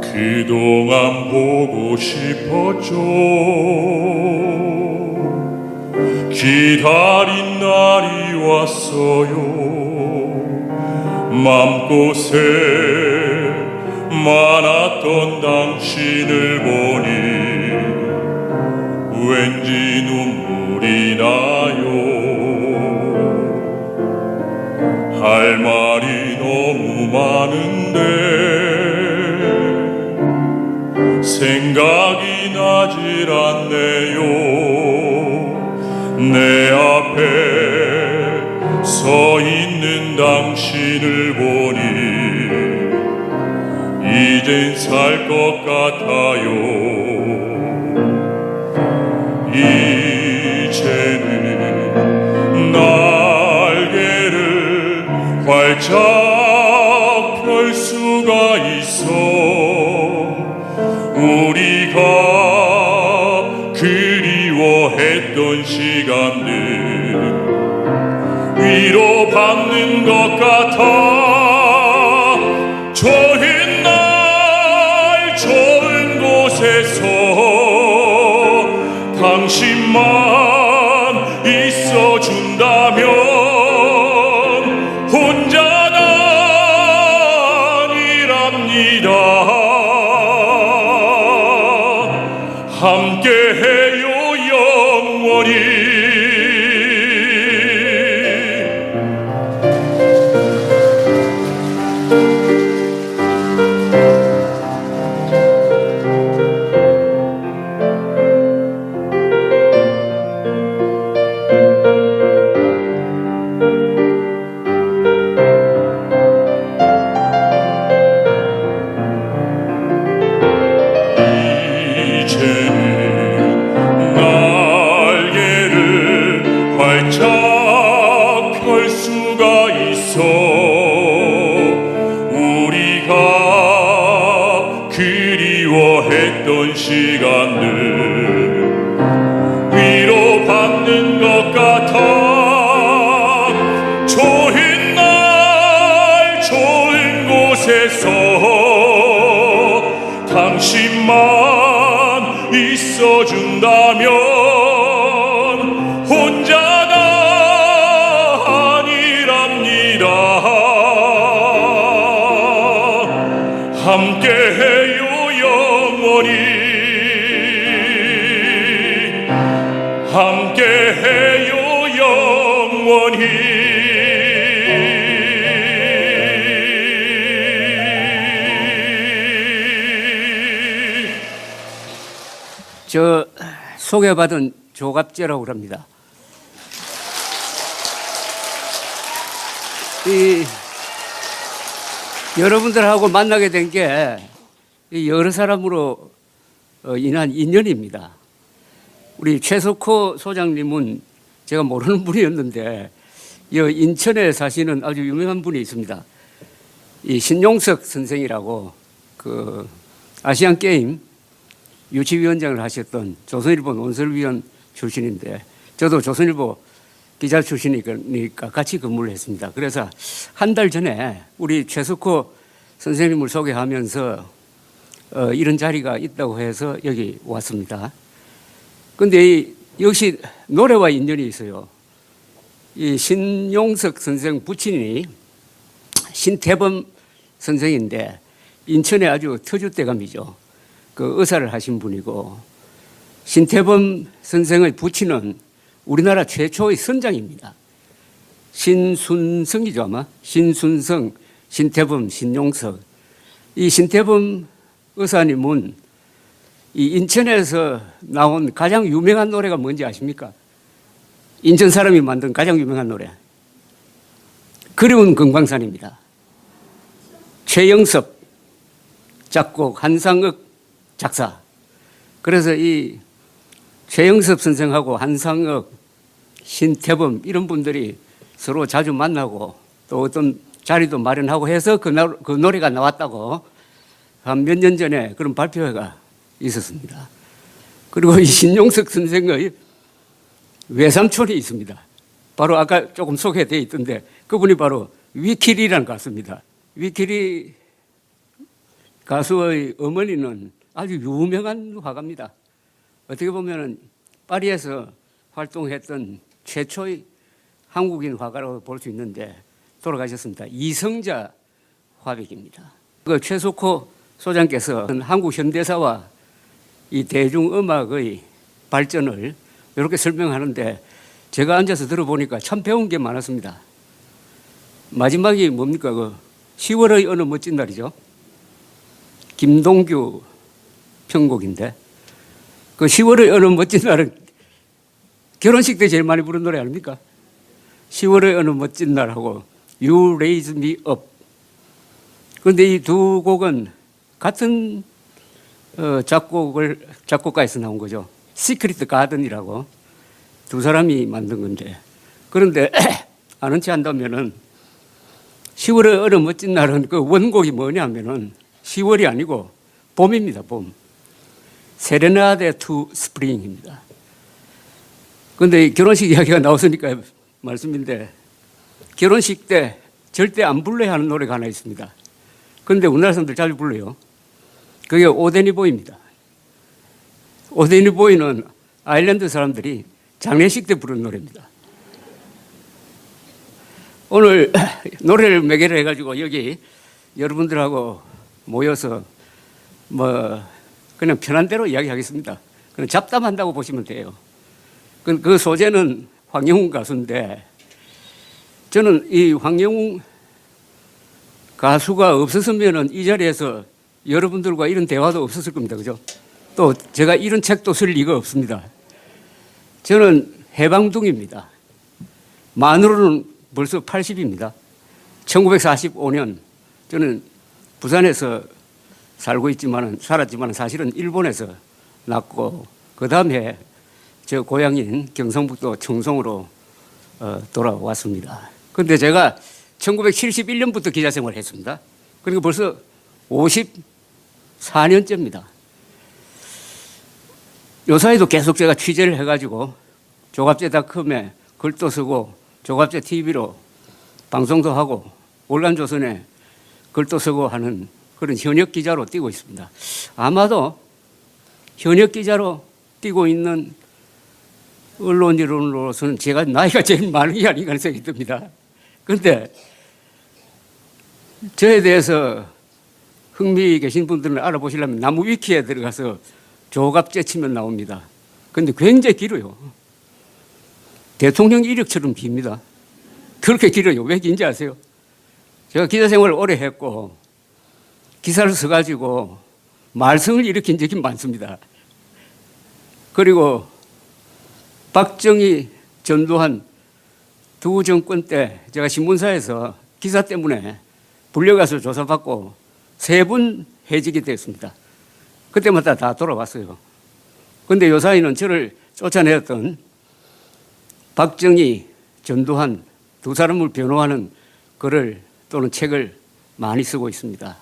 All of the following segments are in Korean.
그동안 보고 싶었죠. 기다린 날이 왔어요. 맘곳에 많았던 당신을 보니 왠지 눈물이 나요. 할 말이 너무 많은데 생각이 나질 않네요. 내 앞에 서 있는 당신을 보니 이젠 살 것 같아요. 이제는 날개를 활짝 펼 수가 있어. 우리가 그리워했던 시간들 위로받는 것 같아. 좋은 날 좋은 곳에서 당신만 있어준다면 혼자는 아니랍니다. 함께해요 영원히. 활짝 펼 수가 있어. 우리가 그리워했던 시간들 위로받는 것 같아. 좋은 날 좋은 곳에서 당신만 있어준다면 혼자가 아니랍니다. 함께해요 영원히. 함께해요 영원히. 저 소개받은 조갑제라고 합니다. 여러분들하고 만나게 된 게 여러 사람으로 인한 인연입니다. 우리 최석호 소장님은 제가 모르는 분이었는데 인천에 사시는 아주 유명한 분이 있습니다. 이 신용석 선생이라고 그 아시안 게임 유치위원장을 하셨던 조선일보 논설위원 출신인데 저도 조선일보 기자 출신이니까 같이 근무를 했습니다. 그래서 한 달 전에 우리 최석호 선생님을 소개하면서 이런 자리가 있다고 해서 여기 왔습니다. 그런데 역시 노래와 인연이 있어요. 이 신용석 선생 부친이 신태범 선생인데 인천의 아주 터줏대감이죠. 그 의사를 하신 분이고 신태범 선생의 부친은 우리나라 최초의 선장입니다. 신순성이죠 아마. 신순성, 신태범, 신용석. 이 신태범 의사님은 이 인천에서 나온 가장 유명한 노래가 뭔지 아십니까? 인천 사람이 만든 가장 유명한 노래. 그리운 금강산입니다. 최영섭 작곡, 한상혁 작사. 그래서 이 최영섭 선생하고 한상혁 신태범 이런 분들이 서로 자주 만나고 또 어떤 자리도 마련하고 해서 그 노래가 나왔다고 한 몇 년 전에 그런 발표회가 있었습니다. 그리고 이 신용석 선생의 외삼촌이 있습니다. 바로 아까 조금 소개되어 있던데 그분이 바로 위키리라는 가수입니다. 위키리 가수의 어머니는 아주 유명한 화가입니다. 어떻게 보면 파리에서 활동했던 최초의 한국인 화가라고 볼 수 있는데 돌아가셨습니다. 이성자 화백입니다. 그 최석호 소장께서 한국 현대사와 이 대중음악의 발전을 이렇게 설명하는데 제가 앉아서 들어보니까 참 배운 게 많았습니다. 마지막이 뭡니까? 그 10월의 어느 멋진 날이죠. 김동규 편곡인데 그 10월의 어느 멋진 날은 결혼식 때 제일 많이 부른 노래 아닙니까? 10월의 어느 멋진 날하고 You Raise Me Up. 그런데 이 두 곡은 같은 작곡가에서 나온 거죠. 시크릿 가든이라고 두 사람이 만든 건데 그런데 아는 체 한다면은 10월의 어느 멋진 날은 그 원곡이 뭐냐면은 10월이 아니고 봄입니다. 봄. 세레나데 투 스프링입니다. 그런데 결혼식 이야기가 나왔으니까 말씀인데 결혼식 때 절대 안 불러야 하는 노래가 하나 있습니다. 그런데 우리나라 사람들 자주 불러요. 그게 오데니보이입니다. 오데니보이는 아일랜드 사람들이 장례식 때 부르는 노래입니다. 오늘 노래를 매개를 해가지고 여기 여러분들하고 모여서 뭐 그냥 편한 대로 이야기하겠습니다. 그냥 잡담한다고 보시면 돼요. 그 소재는 황영웅 가수인데 저는 이 황영웅 가수가 없었으면 이 자리에서 여러분들과 이런 대화도 없었을 겁니다. 그죠? 또 제가 이런 책도 쓸 리가 없습니다. 저는 해방둥입니다. 만으로는 벌써 80입니다. 1945년 저는 부산에서 살았지만 사실은 일본에서 낳고 그 다음에 저 고향인 경상북도 청송으로 돌아왔습니다. 그런데 제가 1971년부터 기자 생활을 했습니다. 그러니까 벌써 54년째입니다. 요 사이도 계속 제가 취재를 해가지고 조갑제닷컴에 글도 쓰고 조갑제 TV로 방송도 하고 월간조선에 글도 쓰고 하는 그런 현역 기자로 뛰고 있습니다. 아마도 현역 기자로 뛰고 있는 언론인으로서는 제가 나이가 제일 많은 게 아닌가 하는 생각이 듭니다. 그런데 저에 대해서 흥미 계신 분들은 알아보시려면 나무 위키에 들어가서 조갑제 치면 나옵니다. 그런데 굉장히 길어요. 대통령 이력처럼 깁니다. 그렇게 길어요. 왜 긴지 아세요? 제가 기자 생활을 오래 했고 기사를 써가지고 말썽을 일으킨 적이 많습니다. 그리고 박정희, 전두환 두 정권 때 제가 신문사에서 기사 때문에 불려가서 조사받고 3분 해직이 됐습니다. 그때마다 다 돌아왔어요. 그런데 요 사이는 저를 쫓아내었던 박정희, 전두환 두 사람을 변호하는 글을 또는 책을 많이 쓰고 있습니다.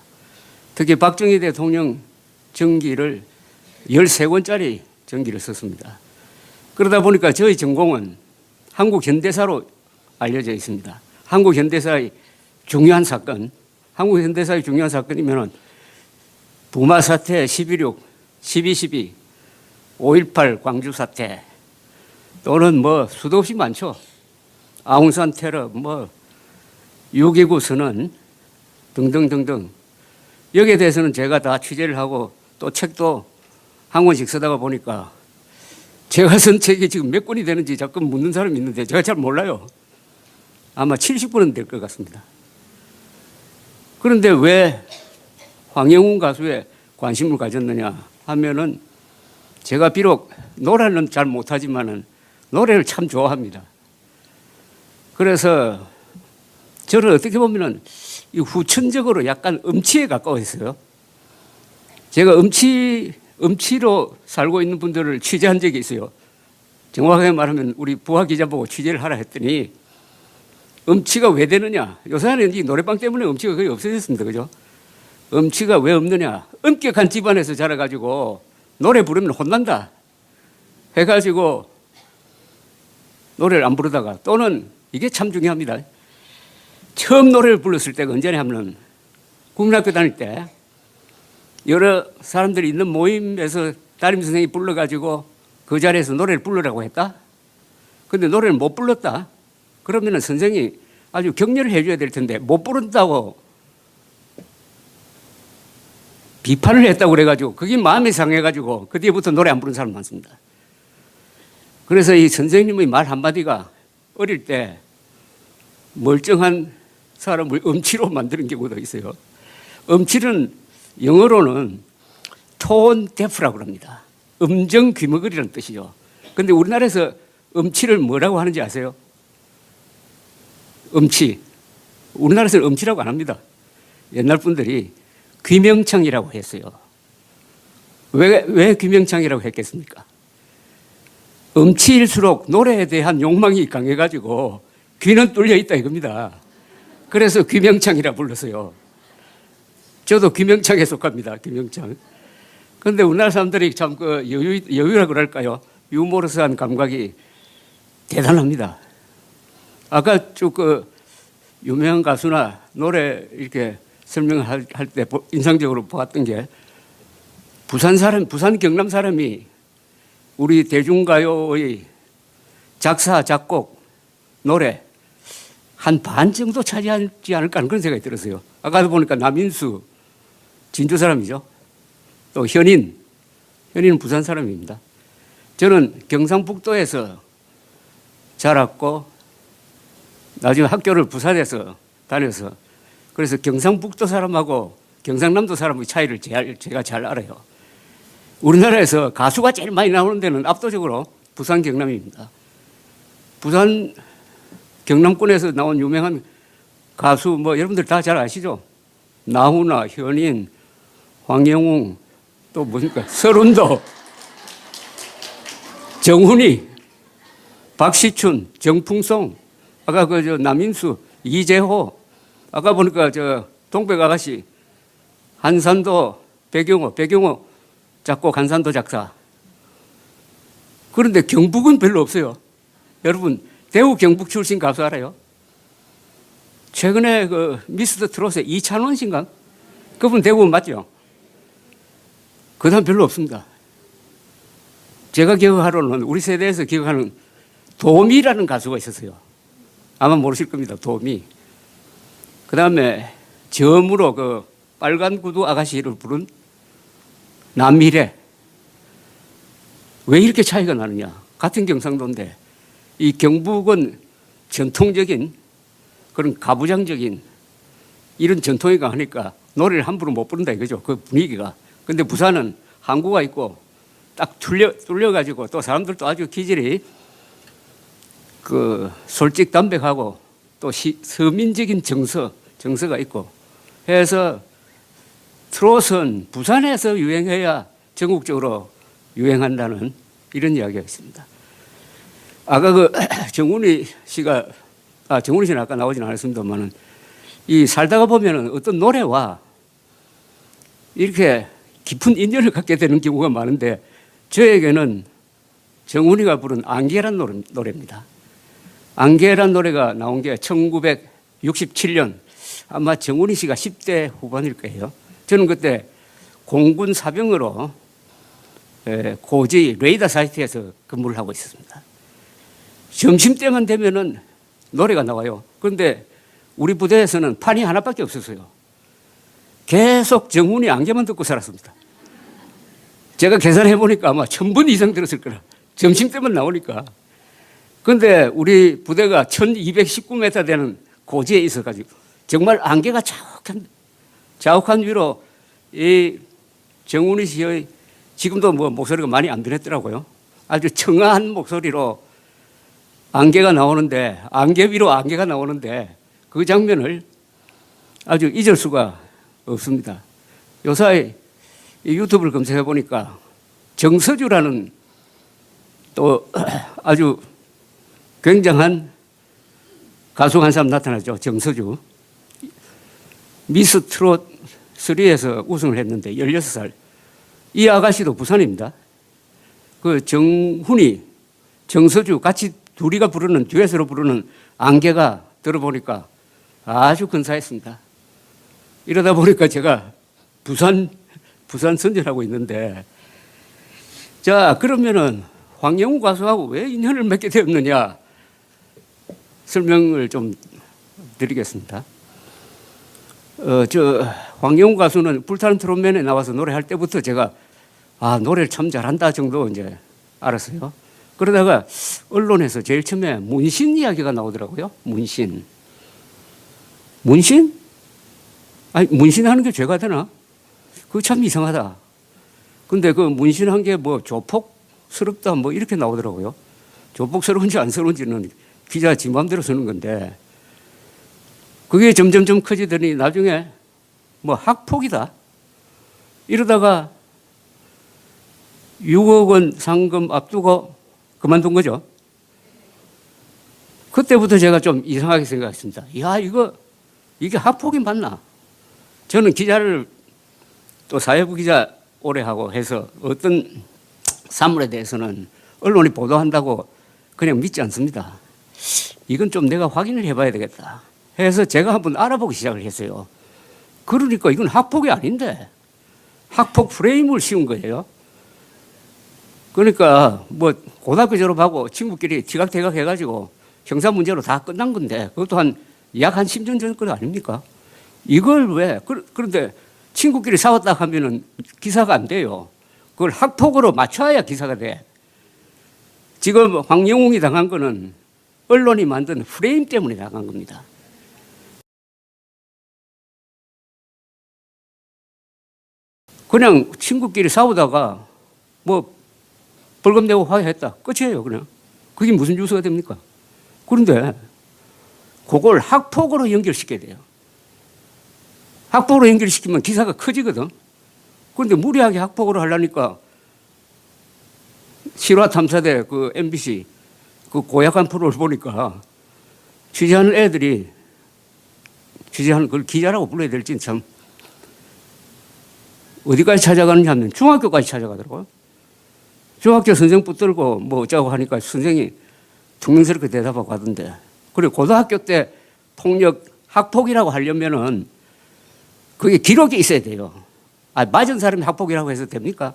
특히 박정희 대통령 전기를 13권짜리 전기를 썼습니다. 그러다 보니까 저희 전공은 한국 현대사로 알려져 있습니다. 한국 현대사의 중요한 사건, 한국 현대사의 중요한 사건이면 부마 사태 11.6, 12.12, 5.18 광주 사태 또는 뭐 수도 없이 많죠. 아웅산 테러, 뭐 6.29 선언 등등등등. 여기에 대해서는 제가 다 취재를 하고 또 책도 한 권씩 쓰다가 보니까 제가 쓴 책이 지금 몇 권이 되는지 자꾸 묻는 사람이 있는데 제가 잘 몰라요. 아마 70권은 될 것 같습니다. 그런데 왜 황영웅 가수에 관심을 가졌느냐 하면은 제가 비록 노래는 잘 못하지만은 노래를 참 좋아합니다. 그래서 저는 어떻게 보면은 후천적으로 약간 음치에 가까워 있어요. 제가 음치로 살고 있는 분들을 취재한 적이 있어요. 정확하게 말하면 우리 부하 기자 보고 취재를 하라 했더니 음치가 왜 되느냐. 요새는 이 노래방 때문에 음치가 거의 없어졌습니다. 그죠? 음치가 왜 없느냐. 엄격한 집안에서 자라가지고 노래 부르면 혼난다 해가지고 노래를 안 부르다가 또는 이게 참 중요합니다. 처음 노래를 불렀을 때가 언제냐 하면 국민학교 다닐 때 여러 사람들이 있는 모임에서 담임 선생님이 불러가지고 그 자리에서 노래를 부르라고 했다. 근데 노래를 못 불렀다. 그러면 선생님이 아주 격려를 해줘야 될 텐데 못 부른다고 비판을 했다고 그래가지고 그게 마음이 상해가지고 그 뒤부터 노래 안 부르는 사람 많습니다. 그래서 이 선생님의 말 한마디가 어릴 때 멀쩡한 사람을 음치로 만드는 경우도 있어요. 음치는 영어로는 톤 데프라고 합니다. 음정 귀머거리라는 뜻이죠. 그런데 우리나라에서 음치를 뭐라고 하는지 아세요? 음치. 우리나라에서는 음치라고 안 합니다. 옛날 분들이 귀명창이라고 했어요. 왜 귀명창이라고 했겠습니까? 음치일수록 노래에 대한 욕망이 강해가지고 귀는 뚫려 있다 이겁니다. 그래서 귀명창이라 불렀어요. 저도 귀명창에 속합니다. 귀명창. 그런데 우리나라 사람들이 참 그 여유라 그럴까요? 유머러스한 감각이 대단합니다. 아까 쭉 그 유명한 가수나 노래 이렇게 설명할 때 인상적으로 보았던 게 부산 경남 사람이 우리 대중가요의 작사, 작곡, 노래 한 반 정도 차지하지 않을까 하는 그런 생각이 들었어요. 아까도 보니까 남인수 진주 사람이죠. 또 현인은 부산 사람입니다. 저는 경상북도에서 자랐고 나중에 학교를 부산에서 다녀서 그래서 경상북도 사람하고 경상남도 사람의 차이를 제가 잘 알아요. 우리나라에서 가수가 제일 많이 나오는 데는 압도적으로 부산 경남입니다. 부산 경남권에서 나온 유명한 가수 뭐 여러분들 다 잘 아시죠? 나훈아, 현인, 황영웅 또 뭡니까? 서른도, 정훈이, 박시춘, 정풍송, 아까 그 남인수, 이재호, 아까 보니까 저 동백 아가씨, 한산도, 배경호 작곡, 한산도 작사. 그런데 경북은 별로 없어요. 여러분 대구 경북 출신 가수 알아요? 최근에 그 미스터 트롯의 이찬원 씨인가? 그분 대구 맞죠? 그 다음 별로 없습니다. 제가 기억하로는 우리 세대에서 기억하는 도미라는 가수가 있었어요. 아마 모르실 겁니다. 도미. 그 다음에 저음으로 그 빨간 구두 아가씨를 부른 남미래. 왜 이렇게 차이가 나느냐? 같은 경상도인데 이 경북은 전통적인 그런 가부장적인 이런 전통이 강하니까 노래를 함부로 못 부른다 이거죠. 그 분위기가. 근데 부산은 항구가 있고 딱 뚫려가지고 또 사람들도 아주 기질이 그 솔직담백하고 또 서민적인 정서가 있고 해서 트롯은 부산에서 유행해야 전국적으로 유행한다는 이런 이야기가 있습니다. 아까 그 정훈이 씨는 아까 나오진 않았습니다만은 이 살다가 보면은 어떤 노래와 이렇게 깊은 인연을 갖게 되는 경우가 많은데 저에게는 정훈이가 부른 안개란 노래입니다. 안개란 노래가 나온 게 1967년 아마 정훈이 씨가 10대 후반일 거예요. 저는 그때 공군 사병으로 고지 레이더 사이트에서 근무를 하고 있었습니다. 점심때만 되면은 노래가 나와요. 그런데 우리 부대에서는 판이 하나밖에 없었어요. 계속 정훈이 안개만 듣고 살았습니다. 제가 계산해 보니까 아마 1000번 이상 들었을 거라. 점심때만 나오니까. 그런데 우리 부대가 1219m 되는 고지에 있어가지고 정말 안개가 자욱한 위로 이 정훈이 씨의 지금도 뭐 목소리가 많이 안 변했더라고요. 아주 청아한 목소리로 안개가 나오는데 안개 위로 안개가 나오는데 그 장면을 아주 잊을 수가 없습니다. 요사이 유튜브를 검색해 보니까 정서주라는 또 아주 굉장한 가수 한 사람 나타나죠. 정서주. 미스 트롯 3에서 우승을 했는데 16살. 이 아가씨도 부산입니다. 그 정훈이, 정서주 같이 둘이가 부르는 듀엣으로 부르는 안개가 들어보니까 아주 근사했습니다. 이러다 보니까 제가 부산 선전하고 있는데, 자, 그러면은 황영우 가수하고 왜 인연을 맺게 되었느냐 설명을 좀 드리겠습니다. 황영우 가수는 불타는 트롯맨에 나와서 노래할 때부터 제가 노래를 참 잘한다 정도 이제 알았어요. 그러다가 언론에서 제일 처음에 문신 이야기가 나오더라고요. 문신? 아니, 문신하는 게 죄가 되나? 그거 참 이상하다. 근데 그 문신한 게 뭐 조폭스럽다 뭐 이렇게 나오더라고요. 조폭스러운지 안 스러운지는 기자 지 마음대로 쓰는 건데, 그게 점점점 커지더니 나중에 뭐 학폭이다. 이러다가 6억 원 상금 앞두고 그만둔 거죠. 그때부터 제가 좀 이상하게 생각했습니다. 이게 학폭이 맞나? 저는 기자를 또 사회부 기자 오래 하고 해서 어떤 사물에 대해서는 언론이 보도한다고 그냥 믿지 않습니다. 이건 좀 내가 확인을 해봐야 되겠다 해서 제가 한번 알아보기 시작을 했어요. 그러니까 이건 학폭이 아닌데 학폭 프레임을 씌운 거예요. 그러니까 뭐 고등학교 졸업하고 친구끼리 지각대각 해가지고 형사 문제로 다 끝난 건데, 그것도 약 한 10년 전 거 아닙니까? 이걸 왜, 그런데 친구끼리 싸웠다 하면은 기사가 안 돼요. 그걸 학폭으로 맞춰야 기사가 돼. 지금 황영웅이 당한 거는 언론이 만든 프레임 때문에 당한 겁니다. 그냥 친구끼리 싸우다가 뭐 벌금 내고 화해했다. 끝이에요, 그냥. 그게 무슨 뉴스가 됩니까? 그런데 그걸 학폭으로 연결시켜야 돼요. 학폭으로 연결시키면 기사가 커지거든. 그런데 무리하게 학폭으로 하려니까 실화탐사대 그 MBC 그 고약한 프로를 보니까 취재하는 애들이 취재하는 그걸 기자라고 불러야 될지 참 어디까지 찾아가느냐 하면 중학교까지 찾아가더라고요. 중학교 선생 붙들고 뭐 어쩌고 하니까 선생이 퉁명스럽게 대답하고 하던데, 그리고 고등학교 때 폭력 학폭이라고 하려면은 그게 기록이 있어야 돼요. 맞은 사람이 학폭이라고 해서 됩니까?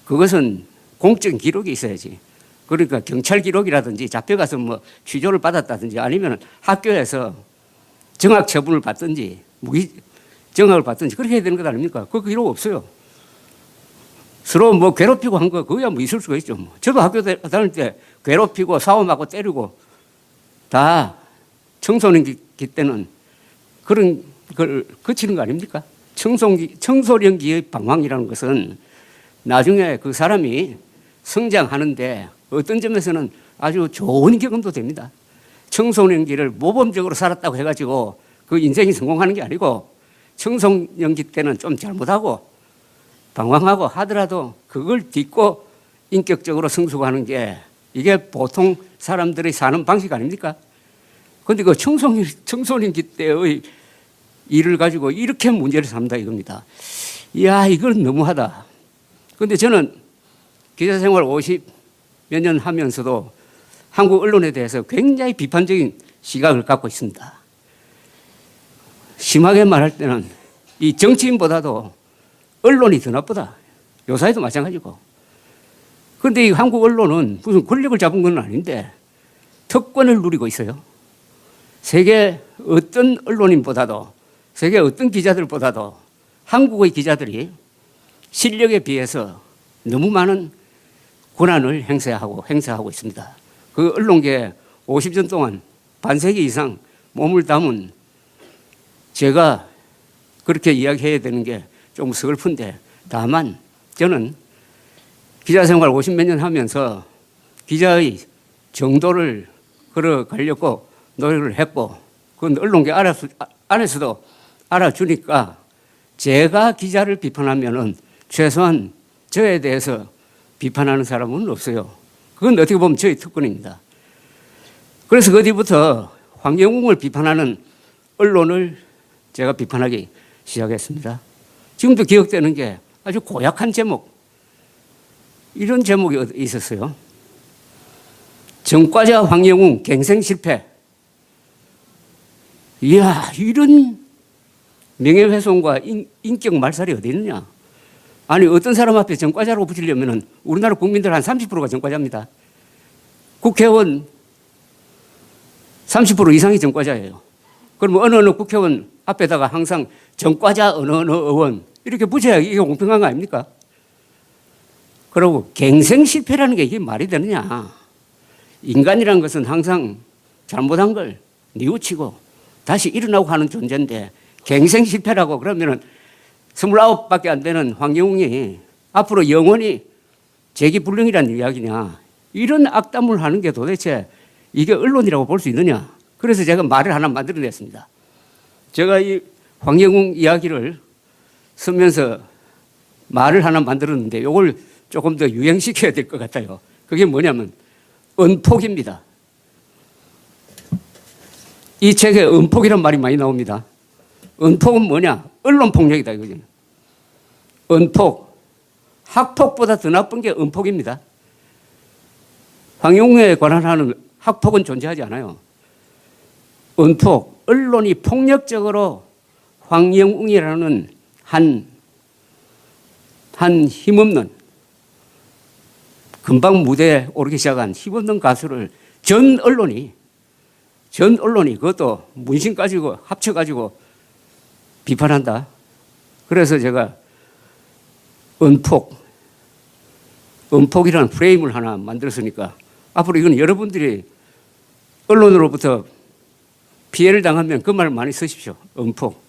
그것은 공적인 기록이 있어야지. 그러니까 경찰 기록이라든지 잡혀가서 뭐 취조를 받았다든지 아니면 학교에서 정학 처분을 받든지 무기 정학을 받든지 그렇게 해야 되는 것 아닙니까? 그 기록 없어요. 서로 뭐 괴롭히고 한 거 그거야 뭐 있을 수가 있죠. 뭐. 저도 학교 다닐 때 괴롭히고 싸움하고 때리고 다 청소년기 때는 그런 걸 거치는 거 아닙니까? 청소년기의 방황이라는 것은 나중에 그 사람이 성장하는데 어떤 점에서는 아주 좋은 경험도 됩니다. 청소년기를 모범적으로 살았다고 해가지고 그 인생이 성공하는 게 아니고, 청소년기 때는 좀 잘못하고 방황하고 하더라도 그걸 딛고 인격적으로 성숙하는 게 이게 보통 사람들이 사는 방식 아닙니까? 그런데 그 청소년기 때의 일을 가지고 이렇게 문제를 삼다 이겁니다. 이야, 이건 너무하다. 그런데 저는 기자 생활 50몇 년 하면서도 한국 언론에 대해서 굉장히 비판적인 시각을 갖고 있습니다. 심하게 말할 때는 이 정치인보다도 언론이 더 나쁘다. 요사이도 마찬가지고. 그런데 이 한국 언론은 무슨 권력을 잡은 건 아닌데 특권을 누리고 있어요. 세계 어떤 언론인보다도, 세계 어떤 기자들보다도 한국의 기자들이 실력에 비해서 너무 많은 권한을 행사하고 있습니다. 그 언론계에 50년 동안 반세기 이상 몸을 담은 제가 그렇게 이야기해야 되는 게 좀 서글픈데, 다만 저는 기자 생활 50몇 년 하면서 기자의 정도를 걸어가려고 노력을 했고, 그건 언론계 안에서도 알아주니까 제가 기자를 비판하면은 최소한 저에 대해서 비판하는 사람은 없어요. 그건 어떻게 보면 저희 특권입니다. 그래서 그 뒤부터 황영웅을 비판하는 언론을 제가 비판하기 시작했습니다. 지금도 기억되는 게 아주 고약한 제목, 이런 제목이 있었어요. 정과자 황영웅 갱생 실패. 이야, 이런 명예훼손과 인격 말살이 어디 있느냐. 아니, 어떤 사람 앞에 정과자라고 붙이려면 우리나라 국민들 한 30%가 정과자입니다. 국회의원 30% 이상이 정과자예요. 그럼 어느 국회의원 앞에다가 항상 정과자 어느 의원 이렇게 붙여야 이게 공평한 거 아닙니까? 그리고 갱생 실패라는 게 이게 말이 되느냐. 인간이라는 것은 항상 잘못한 걸 뉘우치고 다시 일어나고 하는 존재인데 갱생 실패라고 그러면은 29밖에 안 되는 황영웅이 앞으로 영원히 재기불능이라는 이야기냐. 이런 악담을 하는 게 도대체 이게 언론이라고 볼 수 있느냐. 그래서 제가 말을 하나 만들어냈습니다. 제가 이 황영웅 이야기를 쓰면서 말을 하나 만들었는데 이걸 조금 더 유행시켜야 될 것 같아요. 그게 뭐냐면 은폭입니다. 이 책에 은폭이란 말이 많이 나옵니다. 은폭은 뭐냐? 언론폭력이다 이거죠. 은폭. 학폭보다 더 나쁜 게 은폭입니다. 황영웅에 관한 하는 학폭은 존재하지 않아요. 은폭. 언론이 폭력적으로 황영웅이라는 한 힘없는 금방 무대에 오르기 시작한 힘없는 가수를 전 언론이 그것도 문신 가지고 합쳐가지고 비판한다. 그래서 제가 은폭이라는 프레임을 하나 만들었으니까 앞으로 이건 여러분들이 언론으로부터 피해를 당하면 그 말을 많이 쓰십시오. 은폭.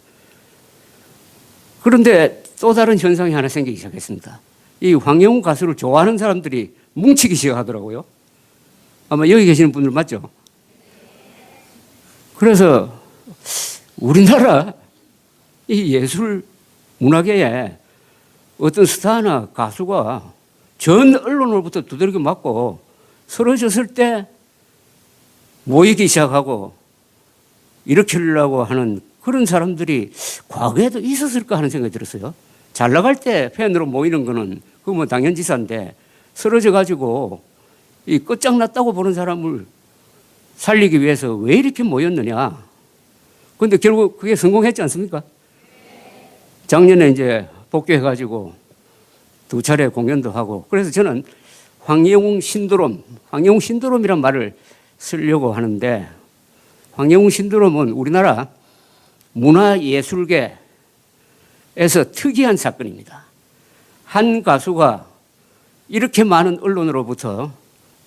그런데 또 다른 현상이 하나 생기기 시작했습니다. 이 황영웅 가수를 좋아하는 사람들이 뭉치기 시작하더라고요. 아마 여기 계시는 분들 맞죠? 그래서 우리나라 이 예술 문화계에 어떤 스타나 가수가 전 언론으로부터 두들겨 맞고 쓰러졌을 때 모이기 시작하고 일으키려고 하는 그런 사람들이 과거에도 있었을까 하는 생각이 들었어요. 잘 나갈 때 팬으로 모이는 거는 그거 뭐 당연지사인데 쓰러져 가지고 이 끝장났다고 보는 사람을 살리기 위해서 왜 이렇게 모였느냐. 그런데 결국 그게 성공했지 않습니까? 작년에 이제 복귀해가지고 2차례 공연도 하고 그래서 저는 황영웅 신드롬이란 말을 쓰려고 하는데 황영웅 신드롬은 우리나라 문화예술계에서 특이한 사건입니다. 한 가수가 이렇게 많은 언론으로부터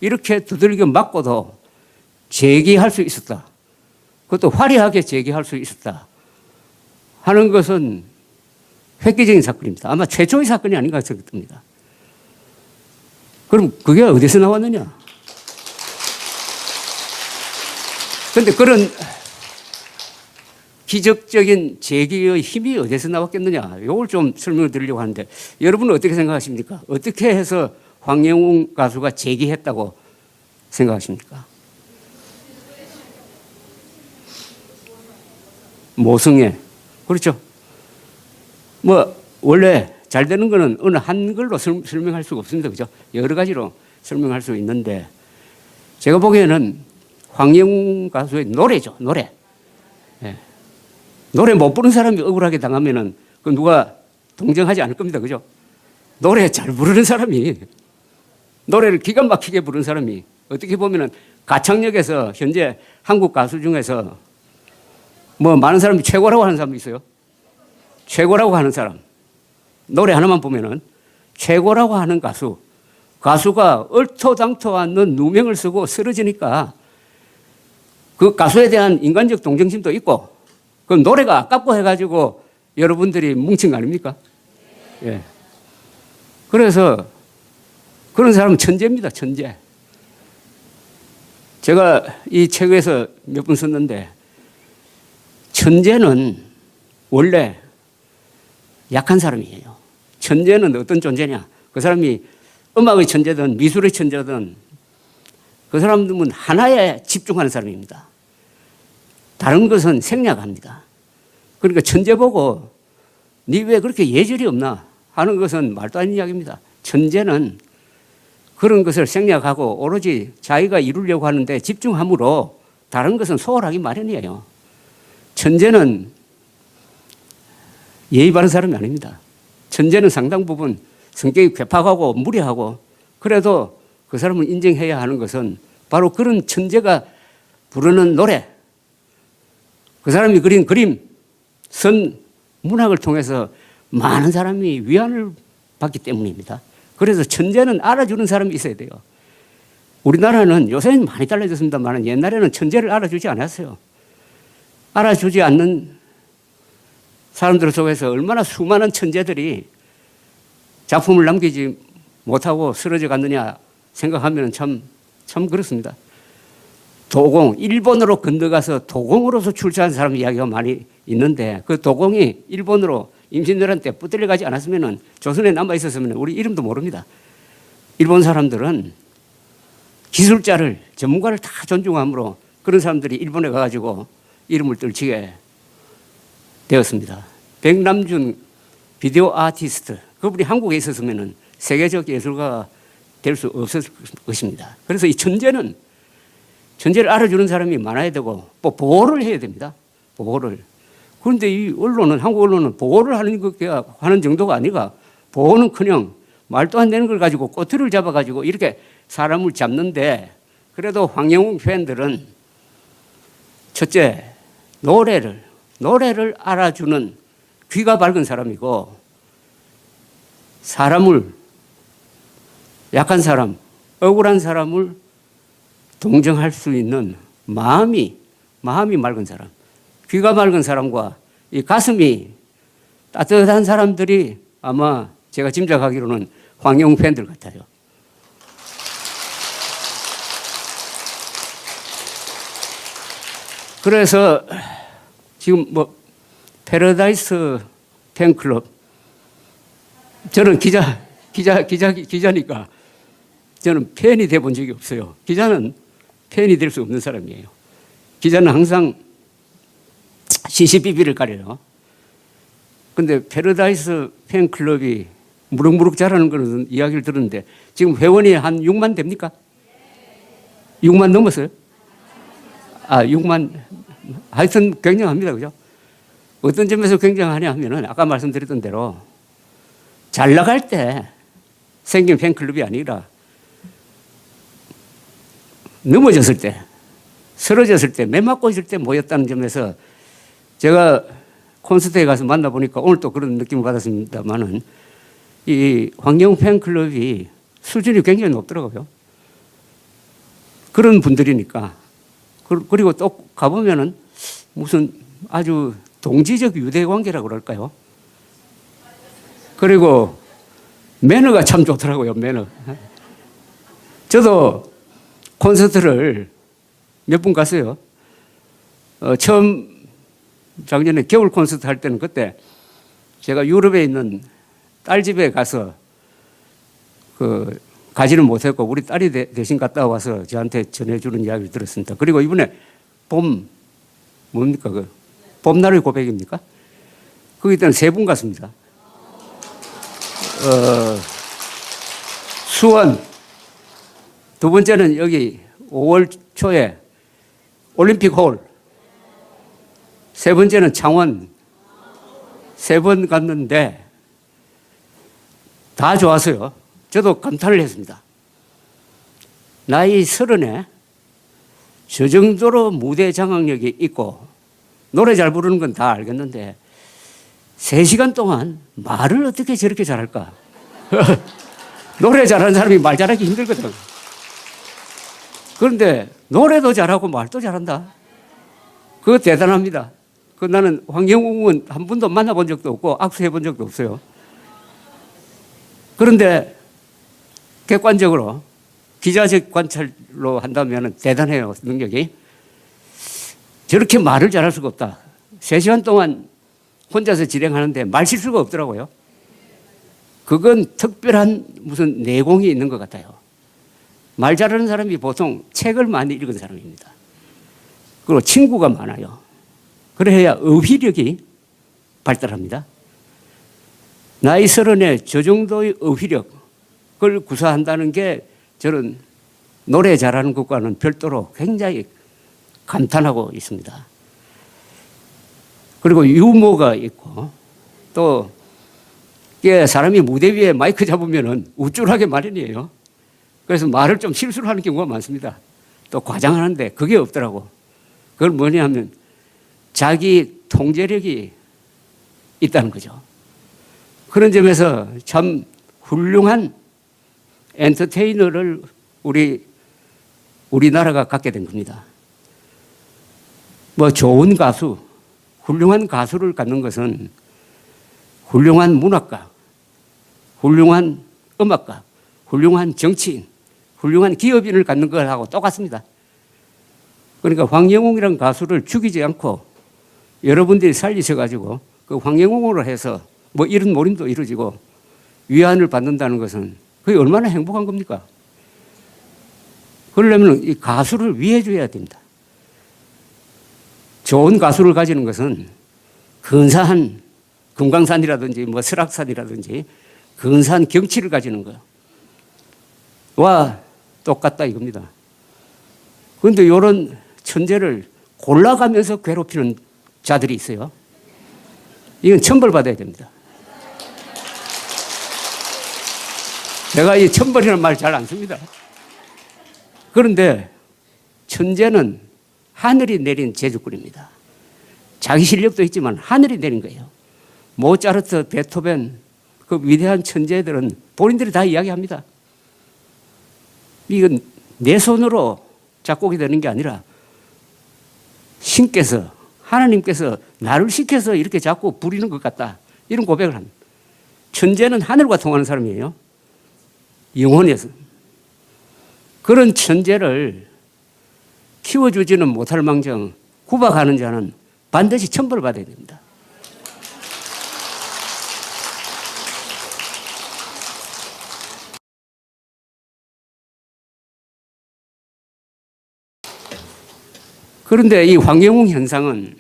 이렇게 두들겨 맞고도 재기할 수 있었다. 그것도 화려하게 재기할 수 있었다 하는 것은 획기적인 사건입니다. 아마 최초의 사건이 아닌가 생각이 듭니다. 그럼 그게 어디서 나왔느냐? 그런데 그런 기적적인 재기의 힘이 어디서 나왔겠느냐? 이걸 좀 설명을 드리려고 하는데 여러분은 어떻게 생각하십니까? 어떻게 해서 황영웅 가수가 재기했다고 생각하십니까? 모성애. 그렇죠. 뭐 원래 잘 되는 거는 어느 한글로 설명할 수가 없습니다. 그죠? 여러 가지로 설명할 수 있는데 제가 보기에는 황영웅 가수의 노래죠. 노래. 예. 노래 못 부르는 사람이 억울하게 당하면은 그 누가 동정하지 않을 겁니다. 그죠? 노래 잘 부르는 사람이 노래를 기가 막히게 부르는 사람이 어떻게 보면은 가창력에서 현재 한국 가수 중에서 뭐 많은 사람이 최고라고 하는 사람이 있어요. 최고라고 하는 사람. 노래 하나만 보면은 최고라고 하는 가수가 얼토당토 않는 누명을 쓰고 쓰러지니까 그 가수에 대한 인간적 동정심도 있고 그 노래가 아깝고 해가지고 여러분들이 뭉친 거 아닙니까? 예. 그래서 그런 사람은 천재입니다. 천재. 제가 이 책에서 몇 번 썼는데 천재는 원래 약한 사람이에요. 천재는 어떤 존재냐? 그 사람이 음악의 천재든 미술의 천재든 그 사람들은 하나에 집중하는 사람입니다. 다른 것은 생략합니다. 그러니까 천재 보고 니 왜 그렇게 예절이 없나 하는 것은 말도 안 되는 이야기입니다. 천재는 그런 것을 생략하고 오로지 자기가 이루려고 하는데 집중함으로 다른 것은 소홀하기 마련이에요. 천재는 예의 바른 사람이 아닙니다. 천재는 상당 부분 성격이 괴팍하고 무례하고 그래도 그 사람을 인정해야 하는 것은 바로 그런 천재가 부르는 노래, 그 사람이 그린 그림, 선, 문학을 통해서 많은 사람이 위안을 받기 때문입니다. 그래서 천재는 알아주는 사람이 있어야 돼요. 우리나라는 요새는 많이 달라졌습니다만 옛날에는 천재를 알아주지 않았어요. 알아주지 않는 사람들 속에서 얼마나 수많은 천재들이 작품을 남기지 못하고 쓰러져 갔느냐 생각하면 참 그렇습니다. 도공, 일본으로 건너가서 도공으로서 출세한 사람 이야기가 많이 있는데 그 도공이 일본으로 임신들한테 붙들려 가지 않았으면 조선에 남아 있었으면 우리 이름도 모릅니다. 일본 사람들은 기술자를, 전문가를 다 존중함으로 그런 사람들이 일본에 가가지고 이름을 떨치게 되었습니다. 백남준 비디오 아티스트, 그분이 한국에 있었으면 세계적 예술가가 될 수 없었을 것입니다. 그래서 이 천재를 알아주는 사람이 많아야 되고 또 보호를 해야 됩니다. 보호를. 그런데 이 언론은, 한국 언론은 보호를 하는 정도가 아니라 보호는커녕 말도 안 되는 걸 가지고 꼬투리를 잡아가지고 이렇게 사람을 잡는데 그래도 황영웅 팬들은 첫째, 노래를 알아주는 귀가 밝은 사람이고 사람을, 약한 사람, 억울한 사람을 동정할 수 있는 마음이 맑은 사람, 귀가 맑은 사람과 이 가슴이 따뜻한 사람들이 아마 제가 짐작하기로는 황영웅 팬들 같아요. 그래서 지금 패러다이스 팬클럽, 저는 기자니까 저는 팬이 돼 본 적이 없어요. 기자는 팬이 될 수 없는 사람이에요. 기자는 항상 시시비비를 가려요. 근데 패러다이스 팬클럽이 무럭무럭 자라는 그런 이야기를 들었는데 지금 회원이 한 6만 됩니까? 6만 넘었어요? 6만. 하여튼 굉장합니다. 그죠? 어떤 점에서 굉장하냐 하면은 아까 말씀드렸던 대로 잘 나갈 때 생긴 팬클럽이 아니라 넘어졌을 때, 쓰러졌을 때, 매 맞고 있을 때 모였다는 점에서 제가 콘서트에 가서 만나보니까 오늘 또 그런 느낌을 받았습니다만은 이 황영웅 팬클럽이 수준이 굉장히 높더라고요. 그런 분들이니까. 그리고 또 가보면은 무슨 아주 동지적 유대 관계라고 그럴까요? 그리고 매너가 참 좋더라고요, 매너. 저도 콘서트를 몇 번 갔어요. 처음 작년에 겨울 콘서트 할 때는 그때 제가 유럽에 있는 딸 집에 가서 가지는 못했고 우리 딸이 대신 갔다 와서 저한테 전해주는 이야기를 들었습니다. 그리고 이번에 뭡니까? 봄날의 고백입니까? 거기 때는 3분 갔습니다. 수원, 두 번째는 여기 5월 초에 올림픽 홀, 세 번째는 창원, 3번 갔는데 다 좋았어요. 저도 감탄을 했습니다. 나이 30에 저 정도로 무대 장악력이 있고 노래 잘 부르는 건 다 알겠는데 3시간 동안 말을 어떻게 저렇게 잘할까? 노래 잘하는 사람이 말 잘하기 힘들거든. 그런데 노래도 잘하고 말도 잘한다. 그거 대단합니다. 나는 황영웅은 한 번도 만나본 적도 없고 악수해 본 적도 없어요. 그런데 객관적으로 기자적 관찰로 한다면 대단해요, 능력이. 저렇게 말을 잘할 수가 없다. 3시간 동안 혼자서 진행하는데 말 실수가 없더라고요. 그건 특별한 무슨 내공이 있는 것 같아요. 말 잘하는 사람이 보통 책을 많이 읽은 사람입니다. 그리고 친구가 많아요. 그래야 어휘력이 발달합니다. 나이 30에 저 정도의 어휘력을 구사한다는 게 저는 노래 잘하는 것과는 별도로 굉장히 감탄하고 있습니다. 그리고 유머가 있고 또 사람이 무대 위에 마이크 잡으면 우쭐하게 마련이에요. 그래서 말을 좀 실수를 하는 경우가 많습니다. 또 과장하는데 그게 없더라고. 그걸 뭐냐 하면 자기 통제력이 있다는 거죠. 그런 점에서 참 훌륭한 엔터테이너를 우리나라가 갖게 된 겁니다. 뭐 좋은 가수, 훌륭한 가수를 갖는 것은 훌륭한 문학가, 훌륭한 음악가, 훌륭한 정치인, 훌륭한 기업인을 갖는 것하고 똑같습니다. 그러니까 황영웅이라는 가수를 죽이지 않고 여러분들이 살리셔가지고 그 황영웅으로 해서 뭐 이런 모임도 이루어지고 위안을 받는다는 것은 그게 얼마나 행복한 겁니까? 그러려면 이 가수를 위해줘야 됩니다. 좋은 가수를 가지는 것은 근사한 금강산이라든지 뭐 설악산이라든지 근사한 경치를 가지는 거와 똑같다 이겁니다. 그런데 이런 천재를 골라가면서 괴롭히는 자들이 있어요. 이건 천벌받아야 됩니다. 제가 이 천벌이라는 말 잘 안 씁니다. 그런데 천재는 하늘이 내린 제주꾼입니다. 자기 실력도 있지만 하늘이 내린 거예요. 모차르트, 베토벤 그 위대한 천재들은 본인들이 다 이야기합니다. 이건 내 손으로 작곡이 되는 게 아니라 신께서 하나님께서 나를 시켜서 이렇게 작곡 부리는 것 같다. 이런 고백을 합니다. 천재는 하늘과 통하는 사람이에요. 영혼에서. 그런 천재를 키워주지는 못할 망정 구박하는 자는 반드시 천벌을 받아야 됩니다. 그런데 이 황영웅 현상은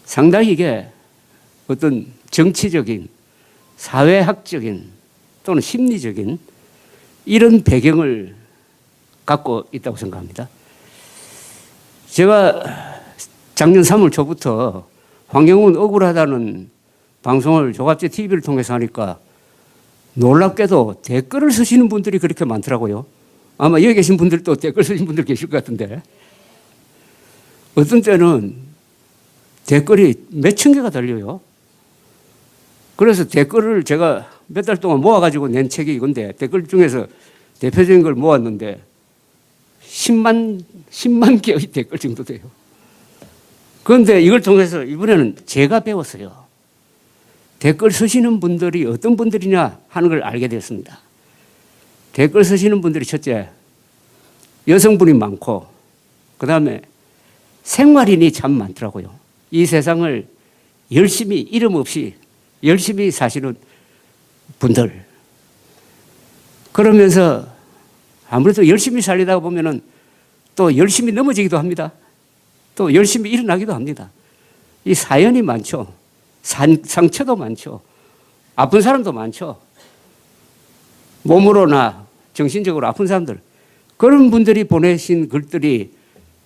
상당히 이게 어떤 정치적인, 사회학적인 또는 심리적인 이런 배경을 갖고 있다고 생각합니다. 제가 작년 3월 초부터 황영웅은 억울하다는 방송을 조갑제 TV를 통해서 하니까 놀랍게도 댓글을 쓰시는 분들이 그렇게 많더라고요. 아마 여기 계신 분들도 댓글 쓰신 분들 계실 것 같은데 어떤 때는 댓글이 몇천 개가 달려요. 그래서 댓글을 제가 몇 달 동안 모아가지고 낸 책이 이건데 댓글 중에서 대표적인 걸 모았는데 10만 개의 댓글 정도 돼요. 그런데 이걸 통해서 이번에는 제가 배웠어요. 댓글 쓰시는 분들이 어떤 분들이냐 하는 걸 알게 되었습니다. 댓글 쓰시는 분들이 첫째, 여성분이 많고 그 다음에 생활인이 참 많더라고요. 이 세상을 열심히 이름 없이 열심히 사시는 분들. 그러면서 아무래도 열심히 살리다 보면은 또 열심히 넘어지기도 합니다. 또 열심히 일어나기도 합니다. 이 사연이 많죠. 상처도 많죠. 아픈 사람도 많죠. 몸으로나 정신적으로 아픈 사람들. 그런 분들이 보내신 글들이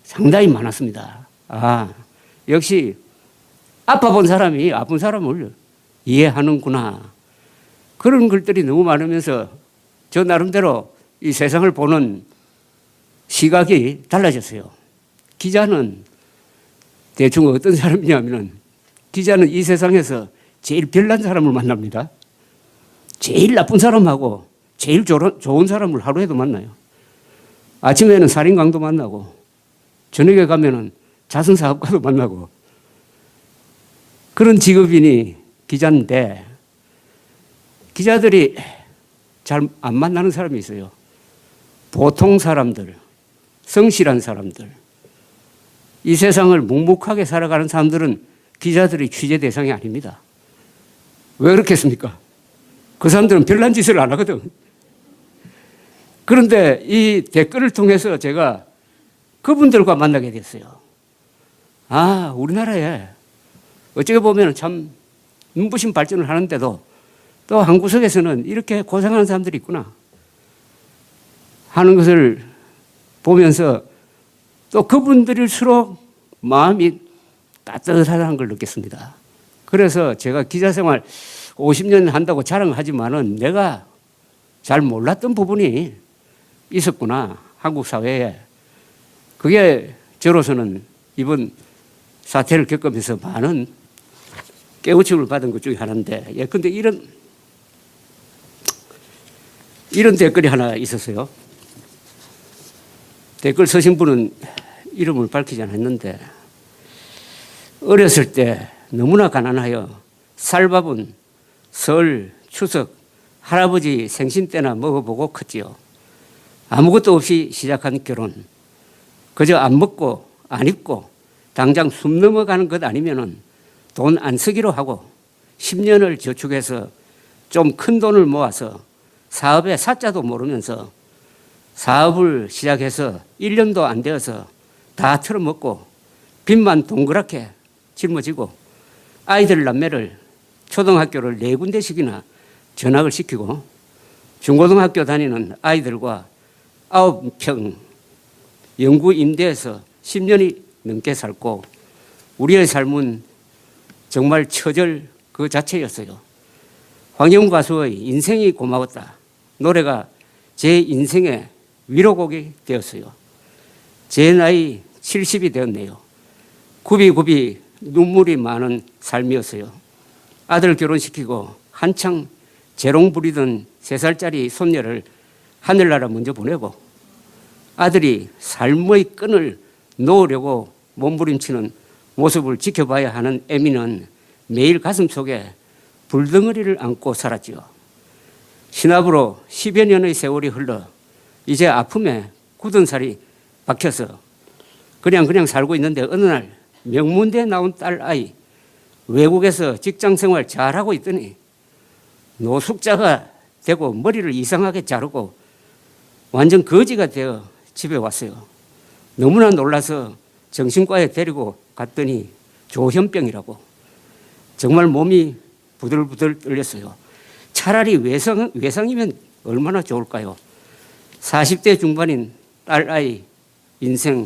상당히 많았습니다. 아, 역시 아파 본 사람이 아픈 사람을 이해하는구나. 그런 글들이 너무 많으면서 저 나름대로 이 세상을 보는 시각이 달라졌어요. 기자는 대충 어떤 사람이냐면 기자는 이 세상에서 제일 별난 사람을 만납니다. 제일 나쁜 사람하고 제일 좋은 사람을 하루에도 만나요. 아침에는 살인광도 만나고 저녁에 가면은 자선사업가도 만나고 그런 직업인이 기자인데 기자들이 잘 안 만나는 사람이 있어요. 보통 사람들, 성실한 사람들, 이 세상을 묵묵하게 살아가는 사람들은 기자들이 취재 대상이 아닙니다. 왜 그렇겠습니까? 그 사람들은 별난 짓을 안 하거든. 그런데 이 댓글을 통해서 제가 그분들과 만나게 됐어요. 아, 우리나라에 어떻게 보면 참 눈부신 발전을 하는데도 또 한 구석에서는 이렇게 고생하는 사람들이 있구나 하는 것을 보면서 또 그분들일수록 마음이 따뜻하다는 걸 느꼈습니다. 그래서 제가 기자 생활 50년 한다고 자랑하지만은 내가 잘 몰랐던 부분이 있었구나, 한국 사회에. 그게 저로서는 이번 사태를 겪으면서 많은 깨우침을 받은 것 중에 하나인데, 예컨대 이런 댓글이 하나 있었어요. 댓글 쓰신 분은 이름을 밝히지 않았는데, 어렸을 때 너무나 가난하여 쌀밥은 설, 추석, 할아버지 생신 때나 먹어보고 컸지요. 아무것도 없이 시작한 결혼. 그저 안 먹고 안 입고 당장 숨 넘어가는 것 아니면은 돈 안 쓰기로 하고 10년을 저축해서 좀 큰 돈을 모아서 사업의 사자도 모르면서 사업을 시작해서 1년도 안 되어서 다 털어먹고 빚만 동그랗게 짊어지고 아이들 남매를 초등학교를 4군데씩이나 전학을 시키고 중고등학교 다니는 아이들과 9평 영구 임대해서 10년이 넘게 살고, 우리의 삶은 정말 처절 그 자체였어요. 황영우 가수의 인생이 고마웠다 노래가 제 인생의 위로곡이 되었어요. 제 나이 70이 되었네요. 굽이굽이 눈물이 많은 삶이었어요. 아들 결혼시키고 한창 재롱 부리던 3살짜리 손녀를 하늘나라 먼저 보내고, 아들이 삶의 끈을 놓으려고 몸부림치는 모습을 지켜봐야 하는 애미는 매일 가슴 속에 불덩어리를 안고 살았지요. 신압으로 10여 년의 세월이 흘러 이제 아픔에 굳은 살이 박혀서 그냥 살고 있는데, 어느 날 명문대에 나온 딸아이 외국에서 직장생활 잘하고 있더니 노숙자가 되고 머리를 이상하게 자르고 완전 거지가 되어 집에 왔어요. 너무나 놀라서 정신과에 데리고 갔더니 조현병이라고. 정말 몸이 부들부들 떨렸어요. 차라리 외상이면 얼마나 좋을까요? 40대 중반인 딸아이 인생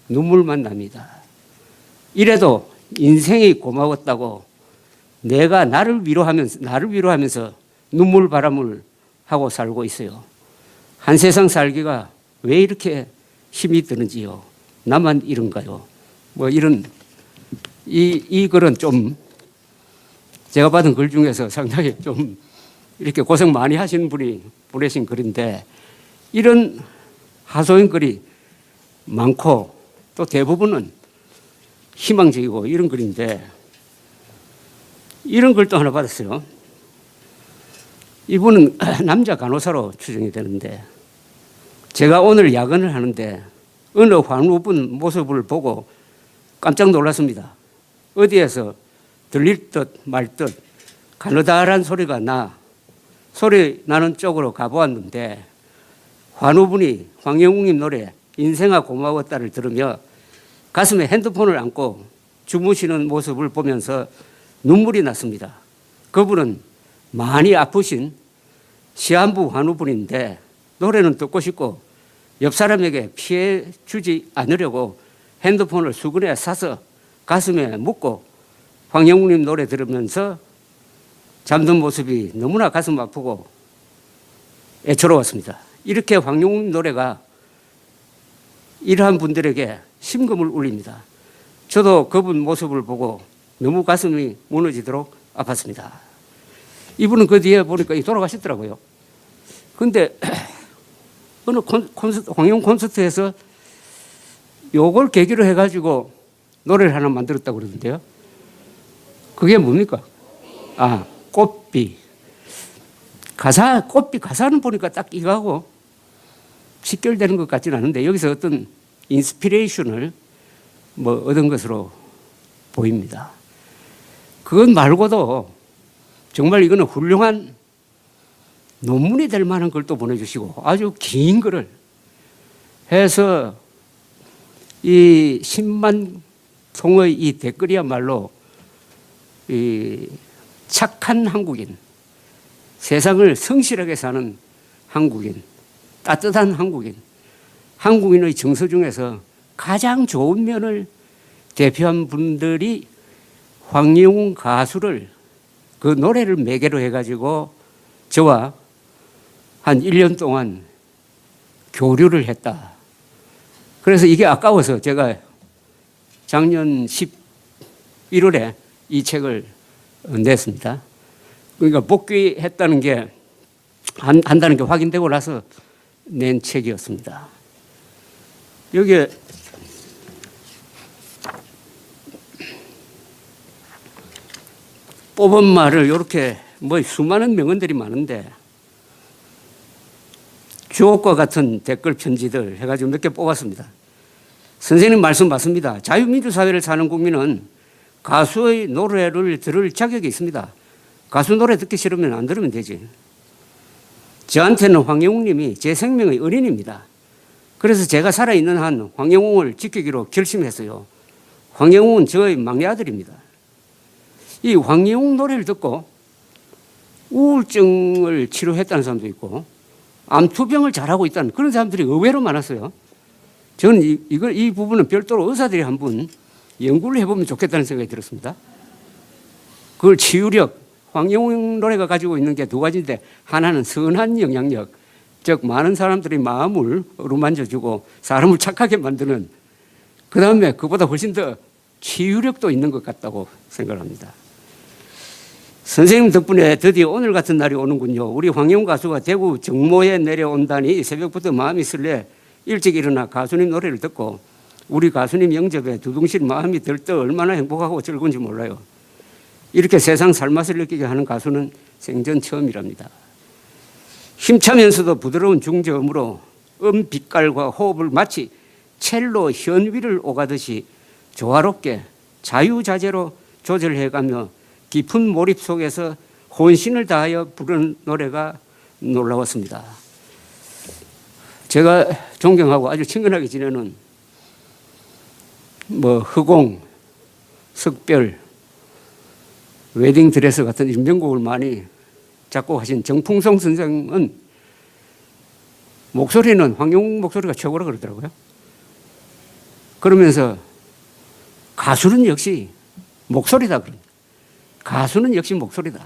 눈물만 납니다. 이래도 인생이 고마웠다고 내가 나를 위로하면서 눈물바람을 하고 살고 있어요. 한 세상 살기가 왜 이렇게 힘이 드는지요. 나만 이런가요? 뭐 이런 이 글은 좀 제가 받은 글 중에서 상당히 좀 이렇게 고생 많이 하신 분이 보내신 글인데, 이런 하소연 글이 많고 또 대부분은 희망적이고 이런 글인데, 이런 글도 하나 받았어요. 이분은 남자 간호사로 추정이 되는데, 제가 오늘 야근을 하는데 어느 환우분 모습을 보고 깜짝 놀랐습니다. 어디에서 들릴 듯 말 듯 가느다란 소리가 소리 나는 쪽으로 가보았는데, 환우분이 황영웅님 노래 인생아 고마웠다를 들으며 가슴에 핸드폰을 안고 주무시는 모습을 보면서 눈물이 났습니다. 그분은 많이 아프신 시한부 환우분인데 노래는 듣고 싶고 옆 사람에게 피해 주지 않으려고 핸드폰을 수건에 싸서 가슴에 묻고 황영웅님 노래 들으면서 잠든 모습이 너무나 가슴 아프고 애처로웠습니다. 이렇게 황영웅님 노래가 이러한 분들에게 심금을 울립니다. 저도 그분 모습을 보고 너무 가슴이 무너지도록 아팠습니다. 이분은 그 뒤에 보니까 돌아가셨더라고요. 그런데 어느 황영웅 콘서트에서 요걸 계기로 해가지고 노래를 하나 만들었다고 그러던데요. 그게 뭡니까? 아, 꽃비. 꽃비 가사는 보니까 딱 이거하고 직결되는 것 같지는 않은데, 여기서 어떤 인스피레이션을 얻은 것으로 보입니다. 그것 말고도 정말 이거는 훌륭한 논문이 될 만한 걸 또 보내주시고 아주 긴 글을 해서 이 10만 통의 이 댓글이야말로 이 착한 한국인, 세상을 성실하게 사는 한국인, 따뜻한 한국인, 한국인의 정서 중에서 가장 좋은 면을 대표한 분들이 황영웅 가수를 그 노래를 매개로 해가지고 저와 한 1년 동안 교류를 했다. 그래서 이게 아까워서 제가 작년 11월에 이 책을 냈습니다. 그러니까 복귀했다는 게 한다는 게 확인되고 나서 낸 책이었습니다. 여기에 뽑은 말을 이렇게 뭐 수많은 명언들이 많은데 주옥과 같은 댓글 편지들 해가지고 몇 개 뽑았습니다. 선생님 말씀 맞습니다. 자유민주 사회를 사는 국민은 가수의 노래를 들을 자격이 있습니다. 가수 노래 듣기 싫으면 안 들으면 되지. 저한테는 황영웅 님이 제 생명의 은인입니다. 그래서 제가 살아있는 한 황영웅을 지키기로 결심했어요. 황영웅은 저의 막내 아들입니다. 이 황영웅 노래를 듣고 우울증을 치료했다는 사람도 있고 암투병을 잘하고 있다는 그런 사람들이 의외로 많았어요. 저는 이 부분은 별도로 의사들이 한번 연구를 해보면 좋겠다는 생각이 들었습니다. 그걸 치유력, 황영웅 노래가 가지고 있는 게 두 가지인데 하나는 선한 영향력, 즉 많은 사람들의 마음을 어루만져주고 사람을 착하게 만드는, 그 다음에 그보다 훨씬 더 치유력도 있는 것 같다고 생각합니다. 선생님 덕분에 드디어 오늘 같은 날이 오는군요. 우리 황영웅 가수가 대구 정모에 내려온다니 새벽부터 마음이 설레 일찍 일어나 가수님 노래를 듣고 우리 가수님 영접에 두둥실 마음이 들떠 얼마나 행복하고 즐거운지 몰라요. 이렇게 세상 살맛을 느끼게 하는 가수는 생전 처음이랍니다. 힘차면서도 부드러운 중저음으로 빛깔과 호흡을 마치 첼로 현위를 오가듯이 조화롭게 자유자재로 조절해가며 깊은 몰입 속에서 혼신을 다하여 부르는 노래가 놀라웠습니다. 제가 존경하고 아주 친근하게 지내는 허공, 석별, 웨딩드레스 같은 이런 명곡을 많이 작곡하신 정풍성 선생은 목소리는 황영웅 목소리가 최고라 그러더라고요. 그러면서 가수는 역시 목소리다 그럽니다. 가수는 역시 목소리다.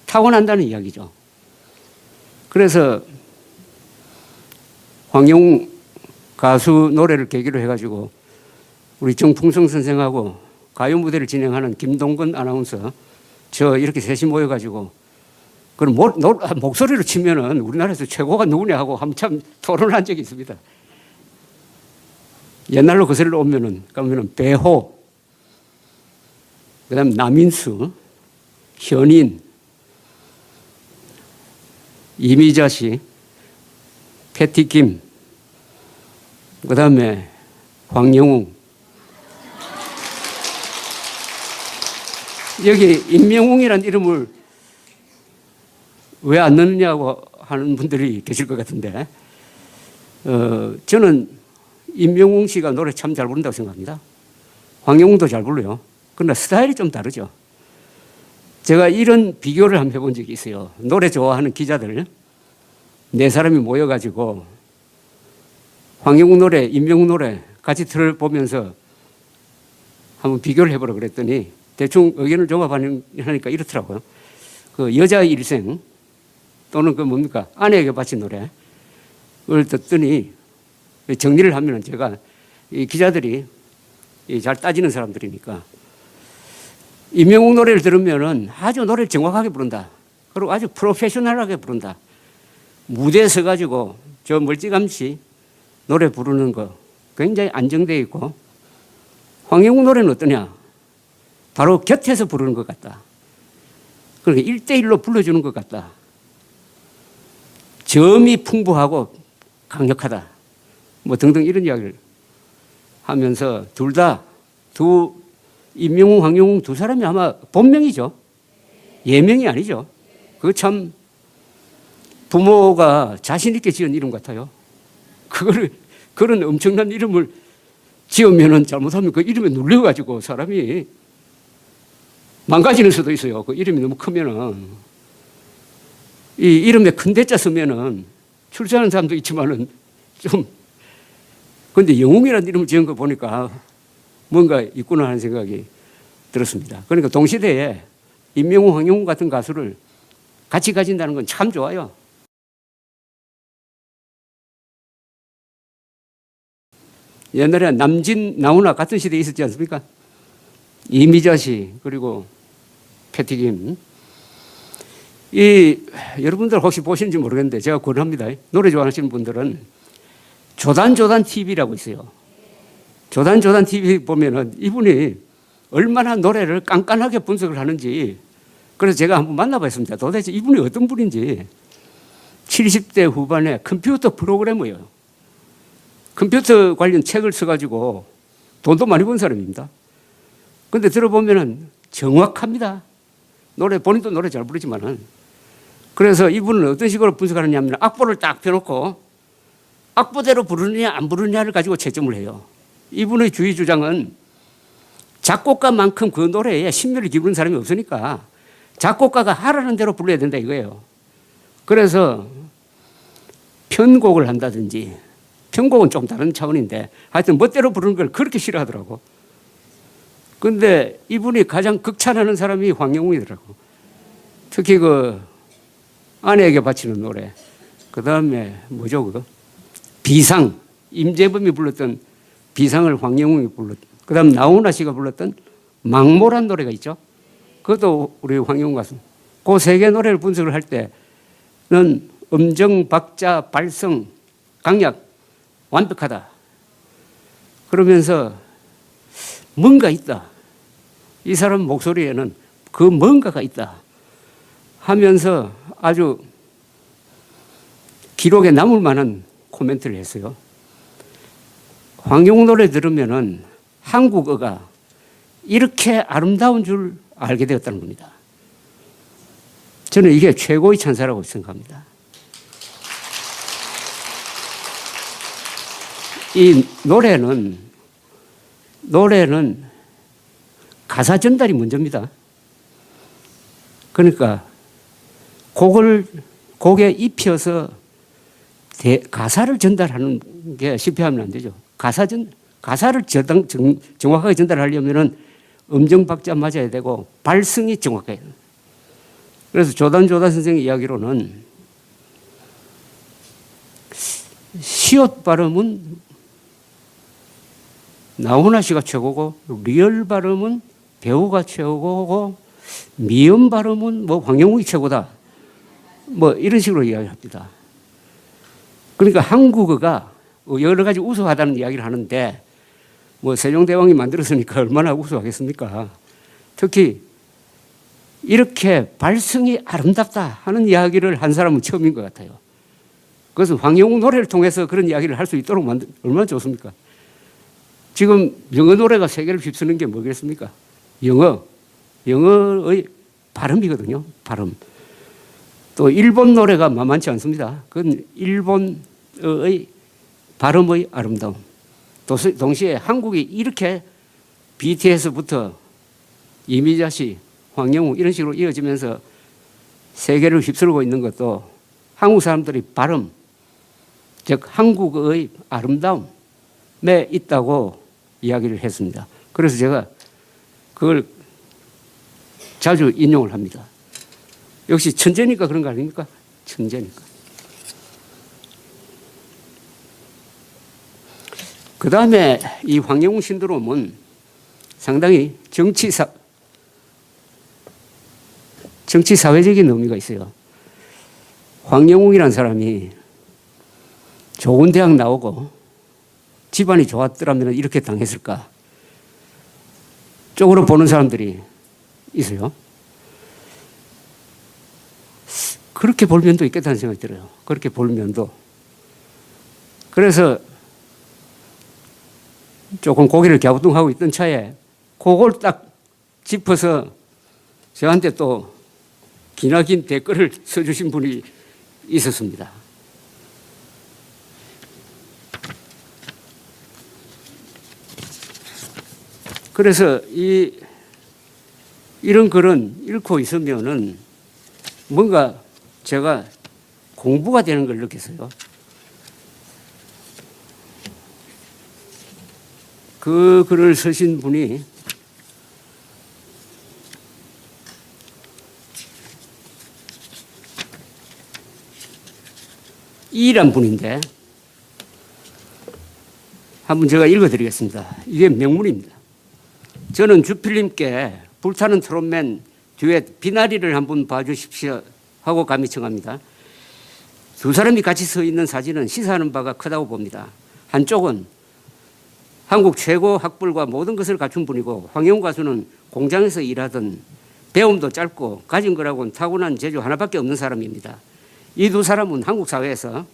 타고난다는 이야기죠. 그래서 황영웅 가수 노래를 계기로 해가지고 우리 정풍성 선생하고 가요 무대를 진행하는 김동건 아나운서 저 이렇게 셋이 모여가지고 그럼 목소리로 치면은 우리나라에서 최고가 누구냐 하고 한참 토론을 한 적이 있습니다. 옛날로 거슬러 오면은 배호, 그다음 남인수, 현인, 이미자 씨, 패티김, 그다음에 황영웅. 여기 임명웅이라는 이름을 왜 안 넣느냐고 하는 분들이 계실 것 같은데 저는 임명웅 씨가 노래 참 잘 부른다고 생각합니다. 황영웅도 잘 불러요. 그러나 스타일이 좀 다르죠. 제가 이런 비교를 한번 해본 적이 있어요. 노래 좋아하는 기자들 네 사람이 모여가지고 황영웅 노래, 임명웅 노래 같이 들어보면서 한번 비교를 해보라 그랬더니 대충 의견을 종합하니까 이렇더라고요. 그 여자의 일생 또는 그 뭡니까 아내에게 바친 노래를 듣더니 정리를 하면은 제가 이 기자들이 잘 따지는 사람들이니까 임영웅 노래를 들으면은 아주 노래를 정확하게 부른다. 그리고 아주 프로페셔널하게 부른다. 무대에 서가지고 저 멀찌감치 노래 부르는 거 굉장히 안정되어 있고 황영웅 노래는 어떠냐? 바로 곁에서 부르는 것 같다. 그러니까 1대1로 불러주는 것 같다. 저음이 풍부하고 강력하다. 등등 이런 이야기를 하면서 임명웅, 황영웅 두 사람이 아마 본명이죠. 예명이 아니죠. 그 참 부모가 자신 있게 지은 이름 같아요. 그런 엄청난 이름을 지으면은 잘못하면 그 이름에 눌려가지고 사람이 망가지는 수도 있어요. 그 이름이 너무 크면은. 이 이름에 큰 대자 쓰면은 출세하는 사람도 있지만은 좀, 근데 영웅이라는 이름을 지은 거 보니까 뭔가 있구나 하는 생각이 들었습니다. 그러니까 동시대에 임명웅, 황영웅 같은 가수를 같이 가진다는 건 참 좋아요. 옛날에 남진, 나훈아 같은 시대에 있었지 않습니까? 이미자 씨, 그리고 패티김. 여러분들 혹시 보시는지 모르겠는데 제가 권합니다. 노래 좋아하시는 분들은 조단조단 TV라고 있어요. 조단조단 TV 보면은 이분이 얼마나 노래를 깐깐하게 분석을 하는지, 그래서 제가 한번 만나봤습니다. 도대체 이분이 어떤 분인지. 70대 후반에 컴퓨터 프로그래머예요. 컴퓨터 관련 책을 써가지고 돈도 많이 번 사람입니다. 근데 들어보면은 정확합니다. 본인도 노래 잘 부르지만은. 그래서 이분은 어떤 식으로 분석하느냐면 악보를 딱 펴놓고 악보대로 부르느냐 안 부르느냐를 가지고 채점을 해요. 이분의 주의 주장은 작곡가만큼 그 노래에 신묘를 기울인 사람이 없으니까 작곡가가 하라는 대로 불러야 된다 이거예요. 그래서 편곡을 한다든지, 편곡은 좀 다른 차원인데 하여튼 멋대로 부르는 걸 그렇게 싫어하더라고. 근데 이분이 가장 극찬하는 사람이 황영웅이더라고. 특히 그 아내에게 바치는 노래, 그 다음에 뭐죠, 비상, 임재범이 불렀던 비상을 황영웅이 불렀던, 그 다음 나훈아 씨가 불렀던 망모란 노래가 있죠. 그것도 우리 황영웅 가수. 그 세 개 노래를 분석을 할 때는 음정, 박자, 발성, 강약 완벽하다. 그러면서 뭔가 있다. 이 사람 목소리에는 그 뭔가가 있다 하면서 아주 기록에 남을 만한 코멘트를 했어요. 황영웅 노래 들으면은 한국어가 이렇게 아름다운 줄 알게 되었다는 겁니다. 저는 이게 최고의 찬사라고 생각합니다. 이 노래는 가사 전달이 먼저입니다. 그러니까 곡에 입혀서 가사를 전달하는 게 실패하면 안 되죠. 가사를 정확하게 전달하려면 음정 박자 맞아야 되고 발성이 정확해야 돼요. 그래서 조단 선생의 이야기로는 시옷 발음은 나훈아 씨가 최고고, 리얼 발음은 배우가 최고고, 미음 발음은 뭐 황영웅이 최고다. 뭐 이런 식으로 이야기합니다. 그러니까 한국어가 여러 가지 우수하다는 이야기를 하는데, 뭐 세종대왕이 만들었으니까 얼마나 우수하겠습니까? 특히 이렇게 발성이 아름답다 하는 이야기를 한 사람은 처음인 것 같아요. 그래서 황영웅 노래를 통해서 그런 이야기를 할 수 있도록 얼마나 좋습니까? 지금 영어 노래가 세계를 휩쓰는 게 뭐겠습니까? 영어의 발음이거든요. 발음. 또 일본 노래가 만만치 않습니다. 그건 일본의 발음의 아름다움. 또 동시에 한국이 이렇게 BTS부터 이미자 씨, 황영웅 이런 식으로 이어지면서 세계를 휩쓸고 있는 것도 한국 사람들이 발음, 즉 한국의 아름다움에 있다고 이야기를 했습니다. 그래서 제가 그걸 자주 인용을 합니다. 역시 천재니까 그런 거 아닙니까? 천재니까. 그 다음에 이 황영웅 신드롬은 상당히 정치사회적인 의미가 있어요. 황영웅이라는 사람이 좋은 대학 나오고 집안이 좋았더라면 이렇게 당했을까? 쪽으로 보는 사람들이 있어요. 그렇게 볼 면도 있겠다는 생각이 들어요. 그렇게 볼 면도. 그래서 조금 고개를 갸우뚱하고 있던 차에 그걸 딱 짚어서 저한테 또 기나긴 댓글을 써주신 분이 있었습니다. 그래서 이런 글은 읽고 있으면은 뭔가 제가 공부가 되는 걸 느꼈어요. 그 글을 쓰신 분이 이란 분인데 한번 제가 읽어드리겠습니다. 이게 명문입니다. 저는 주필님께 불타는 트롯맨 듀엣 비나리를 한번 봐주십시오 하고 감히 청합니다. 두 사람이 같이 서 있는 사진은 시사하는 바가 크다고 봅니다. 한쪽은 한국 최고 학벌과 모든 것을 갖춘 분이고 황영우 가수는 공장에서 일하던 배움도 짧고 가진 거라고는 타고난 재주 하나밖에 없는 사람입니다. 이 두 사람은 한국 사회에서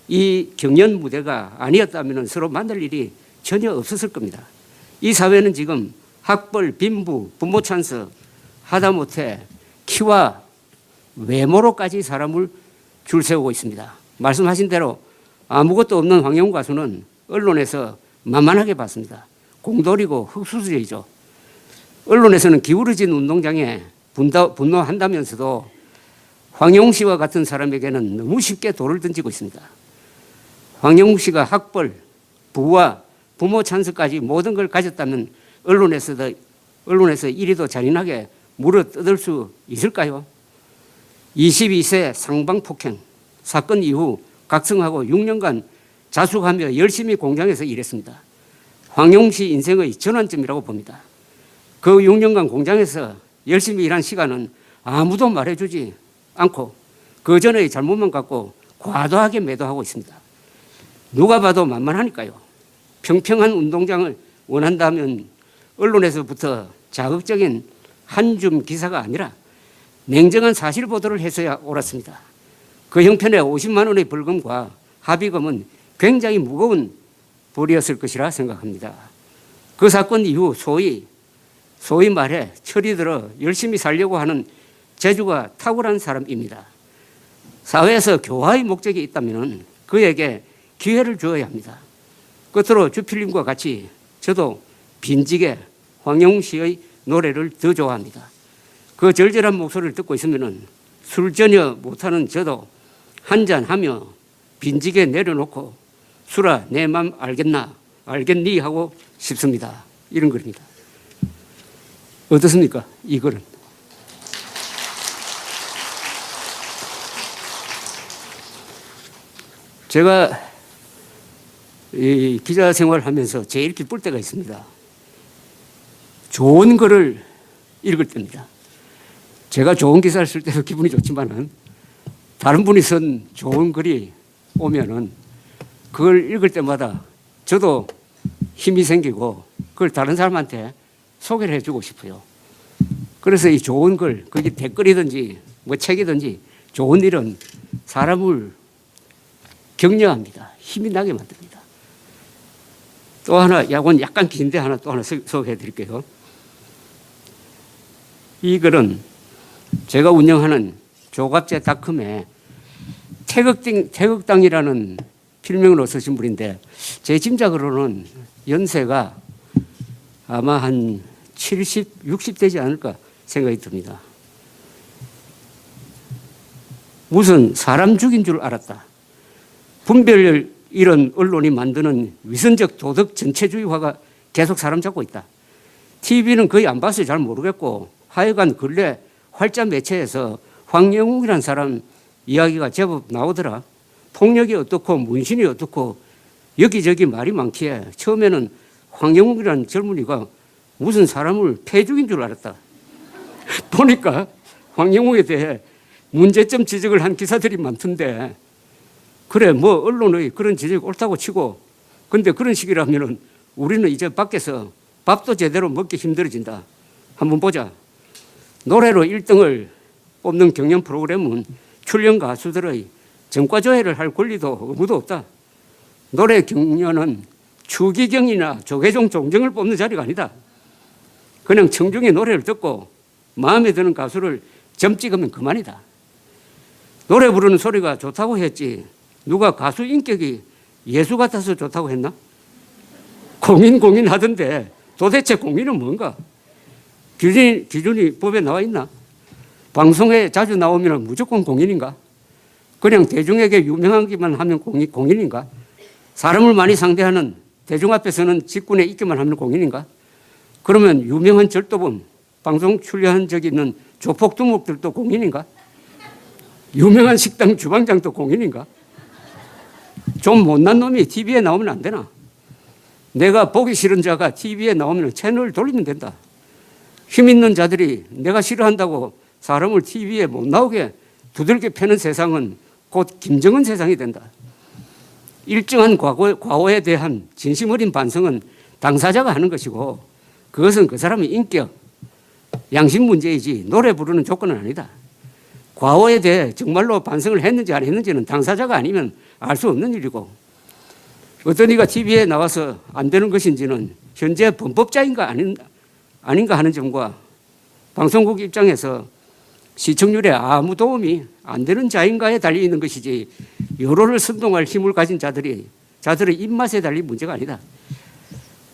이 경연 무대가 아니었다면 서로 만날 일이 전혀 없었을 겁니다. 이 사회는 지금 학벌, 빈부, 부모 찬스 하다못해 키와 외모로까지 사람을 줄 세우고 있습니다. 말씀하신 대로 아무것도 없는 황영우 가수는 언론에서 만만하게 봤습니다. 공돌이고 흙수저이죠. 언론에서는 기울어진 운동장에 분노한다면서도 황영우 씨와 같은 사람에게는 너무 쉽게 돌을 던지고 있습니다. 황영우 씨가 학벌, 부와 부모 찬스까지 모든 걸 가졌다면 언론에서 이리도 잔인하게 물어뜯을 수 있을까요? 22세 상방폭행 사건 이후 각성하고 6년간 자숙하며 열심히 공장에서 일했습니다. 황영우 씨 인생의 전환점이라고 봅니다. 그 6년간 공장에서 열심히 일한 시간은 아무도 말해주지 않고 그 전의 잘못만 갖고 과도하게 매도하고 있습니다. 누가 봐도 만만하니까요. 평평한 운동장을 원한다면 언론에서부터 자극적인 한 줌 기사가 아니라 냉정한 사실 보도를 해서야 옳았습니다. 그 형편에 50만 원의 벌금과 합의금은 굉장히 무거운 벌이었을 것이라 생각합니다. 그 사건 이후 소위 말해 철이 들어 열심히 살려고 하는 재주가 탁월한 사람입니다. 사회에서 교화의 목적이 있다면 그에게 기회를 주어야 합니다. 끝으로 주필님과 같이 저도 빈지게 황영우 씨의 노래를 더 좋아합니다. 그 절절한 목소리를 듣고 있으면 술 전혀 못하는 저도 한잔하며 빈지게 내려놓고 술아 내 맘 알겠니 하고 싶습니다. 이런 글입니다. 어떻습니까? 이 글은. 제가 이 기자 생활을 하면서 제일 기쁠 때가 있습니다. 좋은 글을 읽을 때입니다. 제가 좋은 기사를 쓸 때도 기분이 좋지만은 다른 분이 쓴 좋은 글이 오면은 그걸 읽을 때마다 저도 힘이 생기고 그걸 다른 사람한테 소개를 해주고 싶어요. 그래서 이 좋은 글, 그게 댓글이든지 뭐 책이든지 좋은 일은 사람을 격려합니다. 힘이 나게 만듭니다. 또 하나, 이건 약간 긴데 하나 또 하나 소개해 드릴게요. 이 글은 제가 운영하는 조갑제닷컴에 태극당이라는 필명으로 쓰신 분인데 제 짐작으로는 연세가 아마 한 70, 60 되지 않을까 생각이 듭니다. 무슨 사람 죽인 줄 알았다. 분별 이런 언론이 만드는 위선적 도덕 전체주의화가 계속 사람 잡고 있다. TV는 거의 안 봐서 잘 모르겠고 하여간 근래 활자 매체에서 황영욱이라는 사람 이야기가 제법 나오더라. 폭력이 어떻고 문신이 어떻고 여기저기 말이 많기에 처음에는 황영욱이라는 젊은이가 무슨 사람을 패죽인 줄 알았다. 보니까 황영욱에 대해 문제점 지적을 한 기사들이 많던데 그래 뭐 언론의 그런 지적이 옳다고 치고 근데 그런 식이라면 우리는 이제 밖에서 밥도 제대로 먹기 힘들어진다. 한번 보자. 노래로 1등을 뽑는 경연 프로그램은 출연 가수들의 정과조회를 할 권리도 의무도 없다. 노래 경연은 추기경이나 조계종 종정을 뽑는 자리가 아니다. 그냥 청중의 노래를 듣고 마음에 드는 가수를 점 찍으면 그만이다. 노래 부르는 소리가 좋다고 했지 누가 가수 인격이 예수 같아서 좋다고 했나? 공인 하던데 도대체 공인은 뭔가? 기준이 법에 나와 있나? 방송에 자주 나오면 무조건 공인인가? 그냥 대중에게 유명한 기만 하면 공인인가? 사람을 많이 상대하는 대중 앞에서는 직군에 있기만 하면 공인인가? 그러면 유명한 절도범, 방송 출연한 적이 있는 조폭두목들도 공인인가? 유명한 식당 주방장도 공인인가? 좀 못난 놈이 TV에 나오면 안 되나? 내가 보기 싫은 자가 TV에 나오면 채널을 돌리면 된다. 힘 있는 자들이 내가 싫어한다고 사람을 TV에 못 나오게 두들겨 패는 세상은 곧 김정은 세상이 된다. 일정한 과오에 대한 진심 어린 반성은 당사자가 하는 것이고 그것은 그 사람의 인격, 양심 문제이지 노래 부르는 조건은 아니다. 과오에 대해 정말로 반성을 했는지 안 했는지는 당사자가 아니면 알 수 없는 일이고 어떤 이가 TV에 나와서 안 되는 것인지는 현재 범법자인가 아닌가 하는 점과 방송국 입장에서 시청률에 아무 도움이 안 되는 자인가에 달려있는 것이지 여론을 선동할 힘을 가진 자들의 입맛에 달린 문제가 아니다.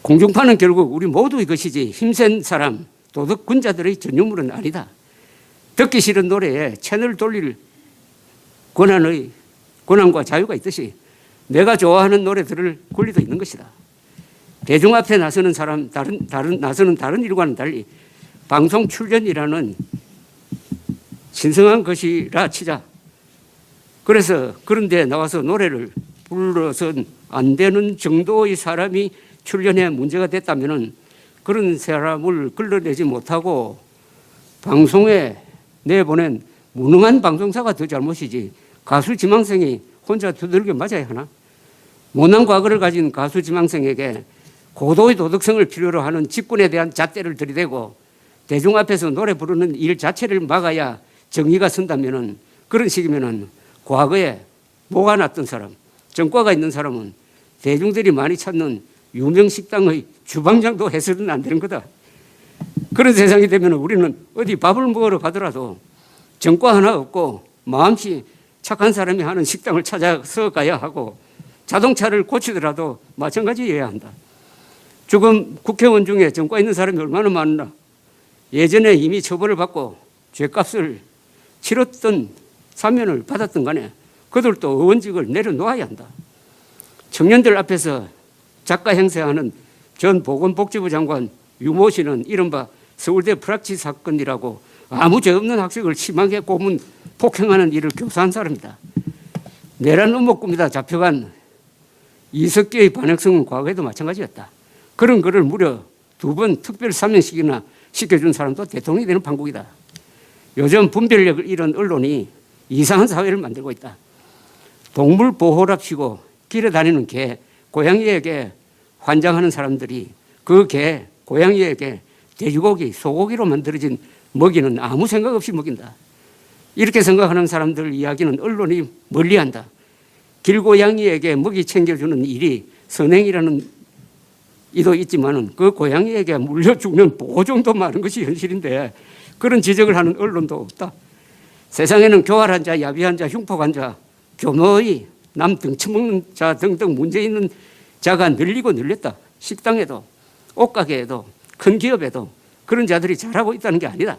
공중파는 결국 우리 모두의 것이지 힘센 사람, 도덕군자들의 전유물은 아니다. 듣기 싫은 노래에 채널 돌릴 권한과 자유가 있듯이 내가 좋아하는 노래 들을 권리도 있는 것이다. 대중 앞에 나서는 사람, 나서는 다른 일과는 달리 방송 출연이라는 신성한 것이라 치자. 그래서 그런데 나와서 노래를 불러서는 안 되는 정도의 사람이 출연해 문제가 됐다면 그런 사람을 끌어내지 못하고 방송에 내보낸 무능한 방송사가 더 잘못이지 가수 지망생이 혼자 두들겨 맞아야 하나? 못난 과거를 가진 가수 지망생에게 고도의 도덕성을 필요로 하는 직군에 대한 잣대를 들이대고 대중 앞에서 노래 부르는 일 자체를 막아야 정의가 선다면은 그런 식이면은 과거에 뭐가 났던 사람, 전과가 있는 사람은 대중들이 많이 찾는 유명 식당의 주방장도 해서는 안 되는 거다. 그런 세상이 되면 우리는 어디 밥을 먹으러 가더라도 전과 하나 없고 마음씨 착한 사람이 하는 식당을 찾아서 가야 하고 자동차를 고치더라도 마찬가지여야 한다. 지금 국회의원 중에 전과 있는 사람이 얼마나 많나. 예전에 이미 처벌을 받고 죄값을 치렀던 사면을 받았던 간에 그들도 의원직을 내려놓아야 한다. 청년들 앞에서 작가 행세하는 전 보건복지부 장관 유모 씨는 이른바 서울대 프락치 사건이라고 아무 죄 없는 학생을 심하게 고문 폭행하는 일을 교사한 사람이다. 내란 음모꾼이다 잡혀간 이석기의 반역성은 과거에도 마찬가지였다. 그런 글을 무려 2번 특별 사면식이나 시켜준 사람도 대통령이 되는 판국이다. 요즘 분별력을 잃은 언론이 이상한 사회를 만들고 있다. 동물 보호랍시고 길에 다니는 개, 고양이에게 환장하는 사람들이 그 개, 고양이에게 돼지고기, 소고기로 만들어진 먹이는 아무 생각 없이 먹인다. 이렇게 생각하는 사람들 이야기는 언론이 멀리한다. 길고양이에게 먹이 챙겨주는 일이 선행이라는 이도 있지만은 그 고양이에게 물려 죽는 보종도 많은 것이 현실인데 그런 지적을 하는 언론도 없다. 세상에는 교활한 자, 야비한 자, 흉폭한 자, 교노의 남 등쳐먹는 자 등등 문제 있는 자가 늘리고 늘렸다. 식당에도 옷가게에도 큰 기업에도 그런 자들이 잘하고 있다는 게 아니다.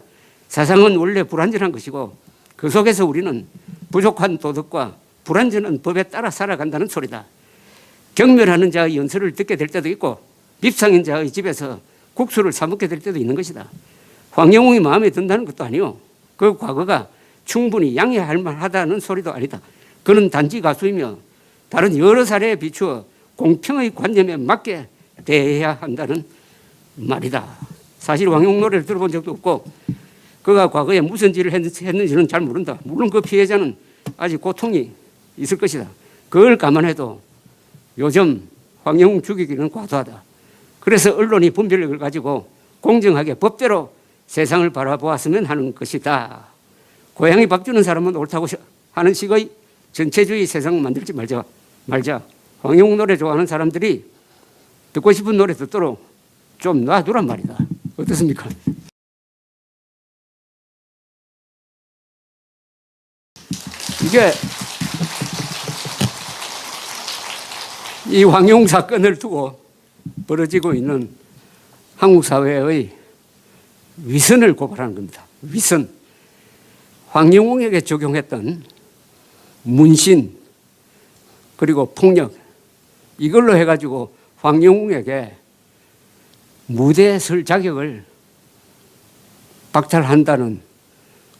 세상은 원래 불완전한 것이고 그 속에서 우리는 부족한 도덕과 불완전한 법에 따라 살아간다는 소리다. 경멸하는 자의 연설을 듣게 될 때도 있고 밉상인 자의 집에서 국수를 사 먹게 될 때도 있는 것이다. 황영웅이 마음에 든다는 것도 아니요. 그 과거가 충분히 양해할 만하다는 소리도 아니다. 그는 단지 가수이며 다른 여러 사례에 비추어 공평의 관념에 맞게 대해야 한다는 말이다. 사실 황영웅 노래를 들어본 적도 없고 그가 과거에 무슨 일을 했는지는 잘 모른다. 물론 그 피해자는 아직 고통이 있을 것이다. 그걸 감안해도 요즘 황영웅 죽이기는 과도하다. 그래서 언론이 분별력을 가지고 공정하게 법대로 세상을 바라보았으면 하는 것이다. 고양이 밥 주는 사람은 옳다고 하는 식의 전체주의 세상 만들지 말자. 황영웅 노래 좋아하는 사람들이 듣고 싶은 노래 듣도록 좀 놔두란 말이다. 어떻습니까? 이게 이 황용 사건을 두고 벌어지고 있는 한국 사회의 위선을 고발하는 겁니다. 위선. 황영웅에게 적용했던 문신 그리고 폭력 이걸로 해가지고 황영웅에게 무대에 설 자격을 박탈한다는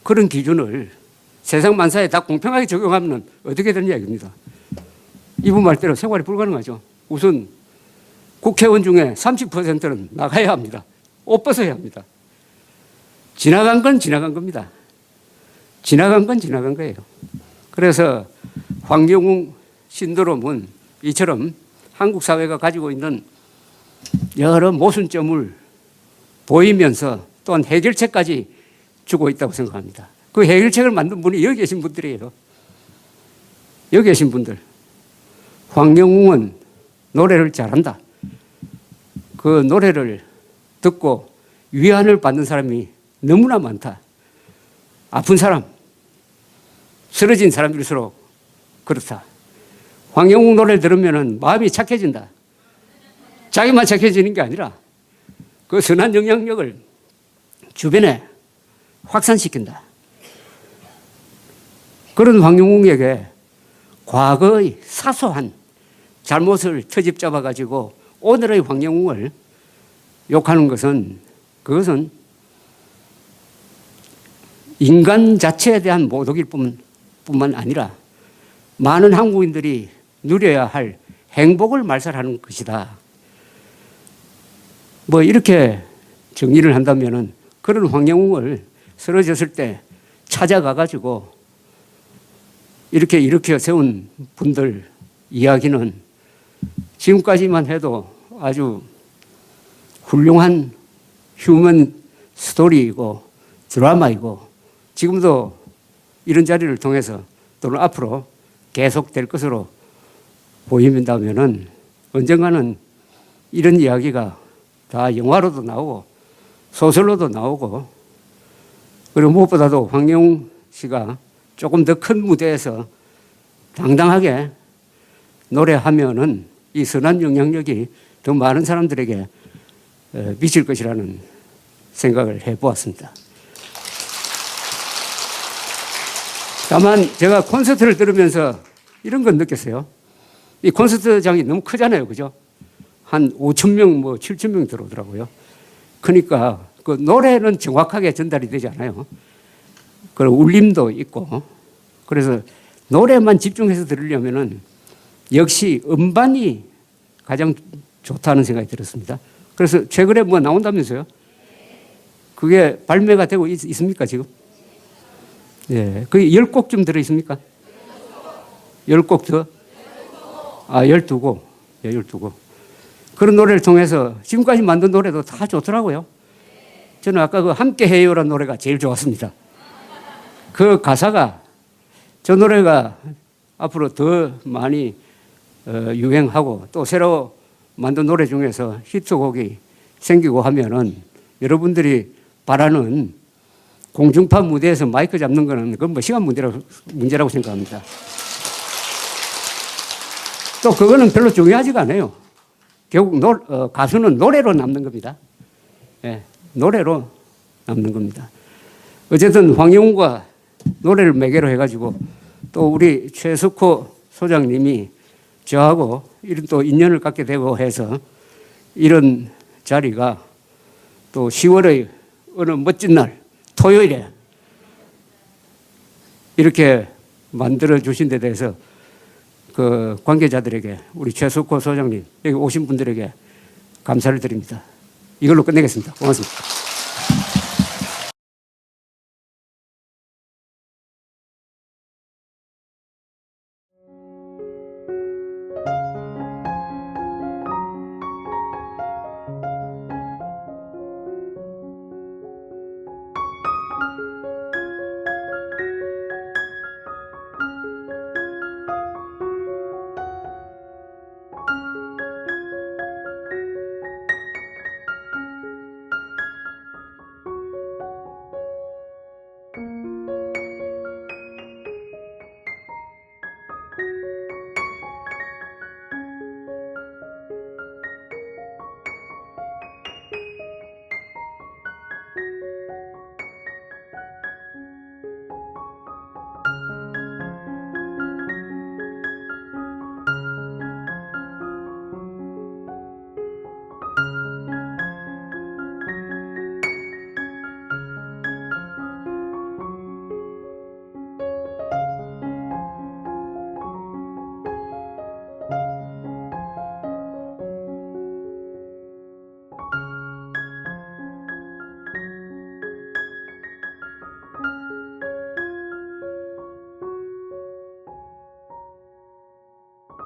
그런 기준을 세상 만사에 다 공평하게 적용하면 어떻게 되는 이야기입니다. 이분 말대로 생활이 불가능하죠. 우선 국회의원 중에 30%는 나가야 합니다. 옷 벗어야 합니다. 지나간 건 지나간 겁니다. 지나간 건 지나간 거예요. 그래서 황영웅 신드롬은 이처럼 한국 사회가 가지고 있는 여러 모순점을 보이면서 또한 해결책까지 주고 있다고 생각합니다. 그 해결책을 만든 분이 여기 계신 분들이에요. 여기 계신 분들. 황영웅은 노래를 잘한다. 그 노래를 듣고 위안을 받는 사람이 너무나 많다. 아픈 사람, 쓰러진 사람일수록 그렇다. 황영웅 노래를 들으면 마음이 착해진다. 자기만 착해지는 게 아니라 그 선한 영향력을 주변에 확산시킨다. 그런 황영웅에게 과거의 사소한 잘못을 터집 잡아가지고 오늘의 황영웅을 욕하는 것은 그것은 인간 자체에 대한 모독일 뿐만 아니라 많은 한국인들이 누려야 할 행복을 말살하는 것이다. 뭐 이렇게 정리를 한다면은 그런 황영웅을 쓰러졌을 때 찾아가가지고 이렇게 일으켜 세운 분들 이야기는 지금까지만 해도 아주 훌륭한 휴먼 스토리이고 드라마이고 지금도 이런 자리를 통해서 또는 앞으로 계속될 것으로 보인다면은 언젠가는 이런 이야기가 다 영화로도 나오고 소설로도 나오고 그리고 무엇보다도 황영웅 씨가 조금 더 큰 무대에서 당당하게 노래하면은 이 선한 영향력이 더 많은 사람들에게 미칠 것이라는 생각을 해보았습니다. 다만 제가 콘서트를 들으면서 이런 건 느꼈어요. 이 콘서트장이 너무 크잖아요. 그죠? 한 5,000명, 뭐 7,000명 들어오더라고요. 그러니까 그 노래는 정확하게 전달이 되지 않아요. 그리고 울림도 있고. 그래서 노래만 집중해서 들으려면은 역시 음반이 가장 좋다는 생각이 들었습니다. 그래서 최근에 뭐 나온다면서요? 그게 발매가 되고 있습니까, 지금? 예. 그게 10곡쯤 들어있습니까? 10곡 더? 아, 12곡. 예, 12곡. 그런 노래를 통해서 지금까지 만든 노래도 다 좋더라고요. 저는 아까 그 함께 해요라는 노래가 제일 좋았습니다. 그 가사가 저 노래가 앞으로 더 많이 유행하고 또 새로 만든 노래 중에서 히트곡이 생기고 하면은 여러분들이 바라는 공중파 무대에서 마이크 잡는 거는 그건 뭐 시간 문제라고 생각합니다. 또 그거는 별로 중요하지가 않아요. 결국 가수는 노래로 남는 겁니다. 예, 노래로 남는 겁니다. 어쨌든 황영웅과 노래를 매개로 해가지고 또 우리 최석호 소장님이 저하고 이런 또 인연을 갖게 되고 해서 이런 자리가 또 10월의 어느 멋진 날 토요일에 이렇게 만들어 주신 데 대해서 그 관계자들에게 우리 최석호 소장님 여기 오신 분들에게 감사를 드립니다. 이걸로 끝내겠습니다. 고맙습니다.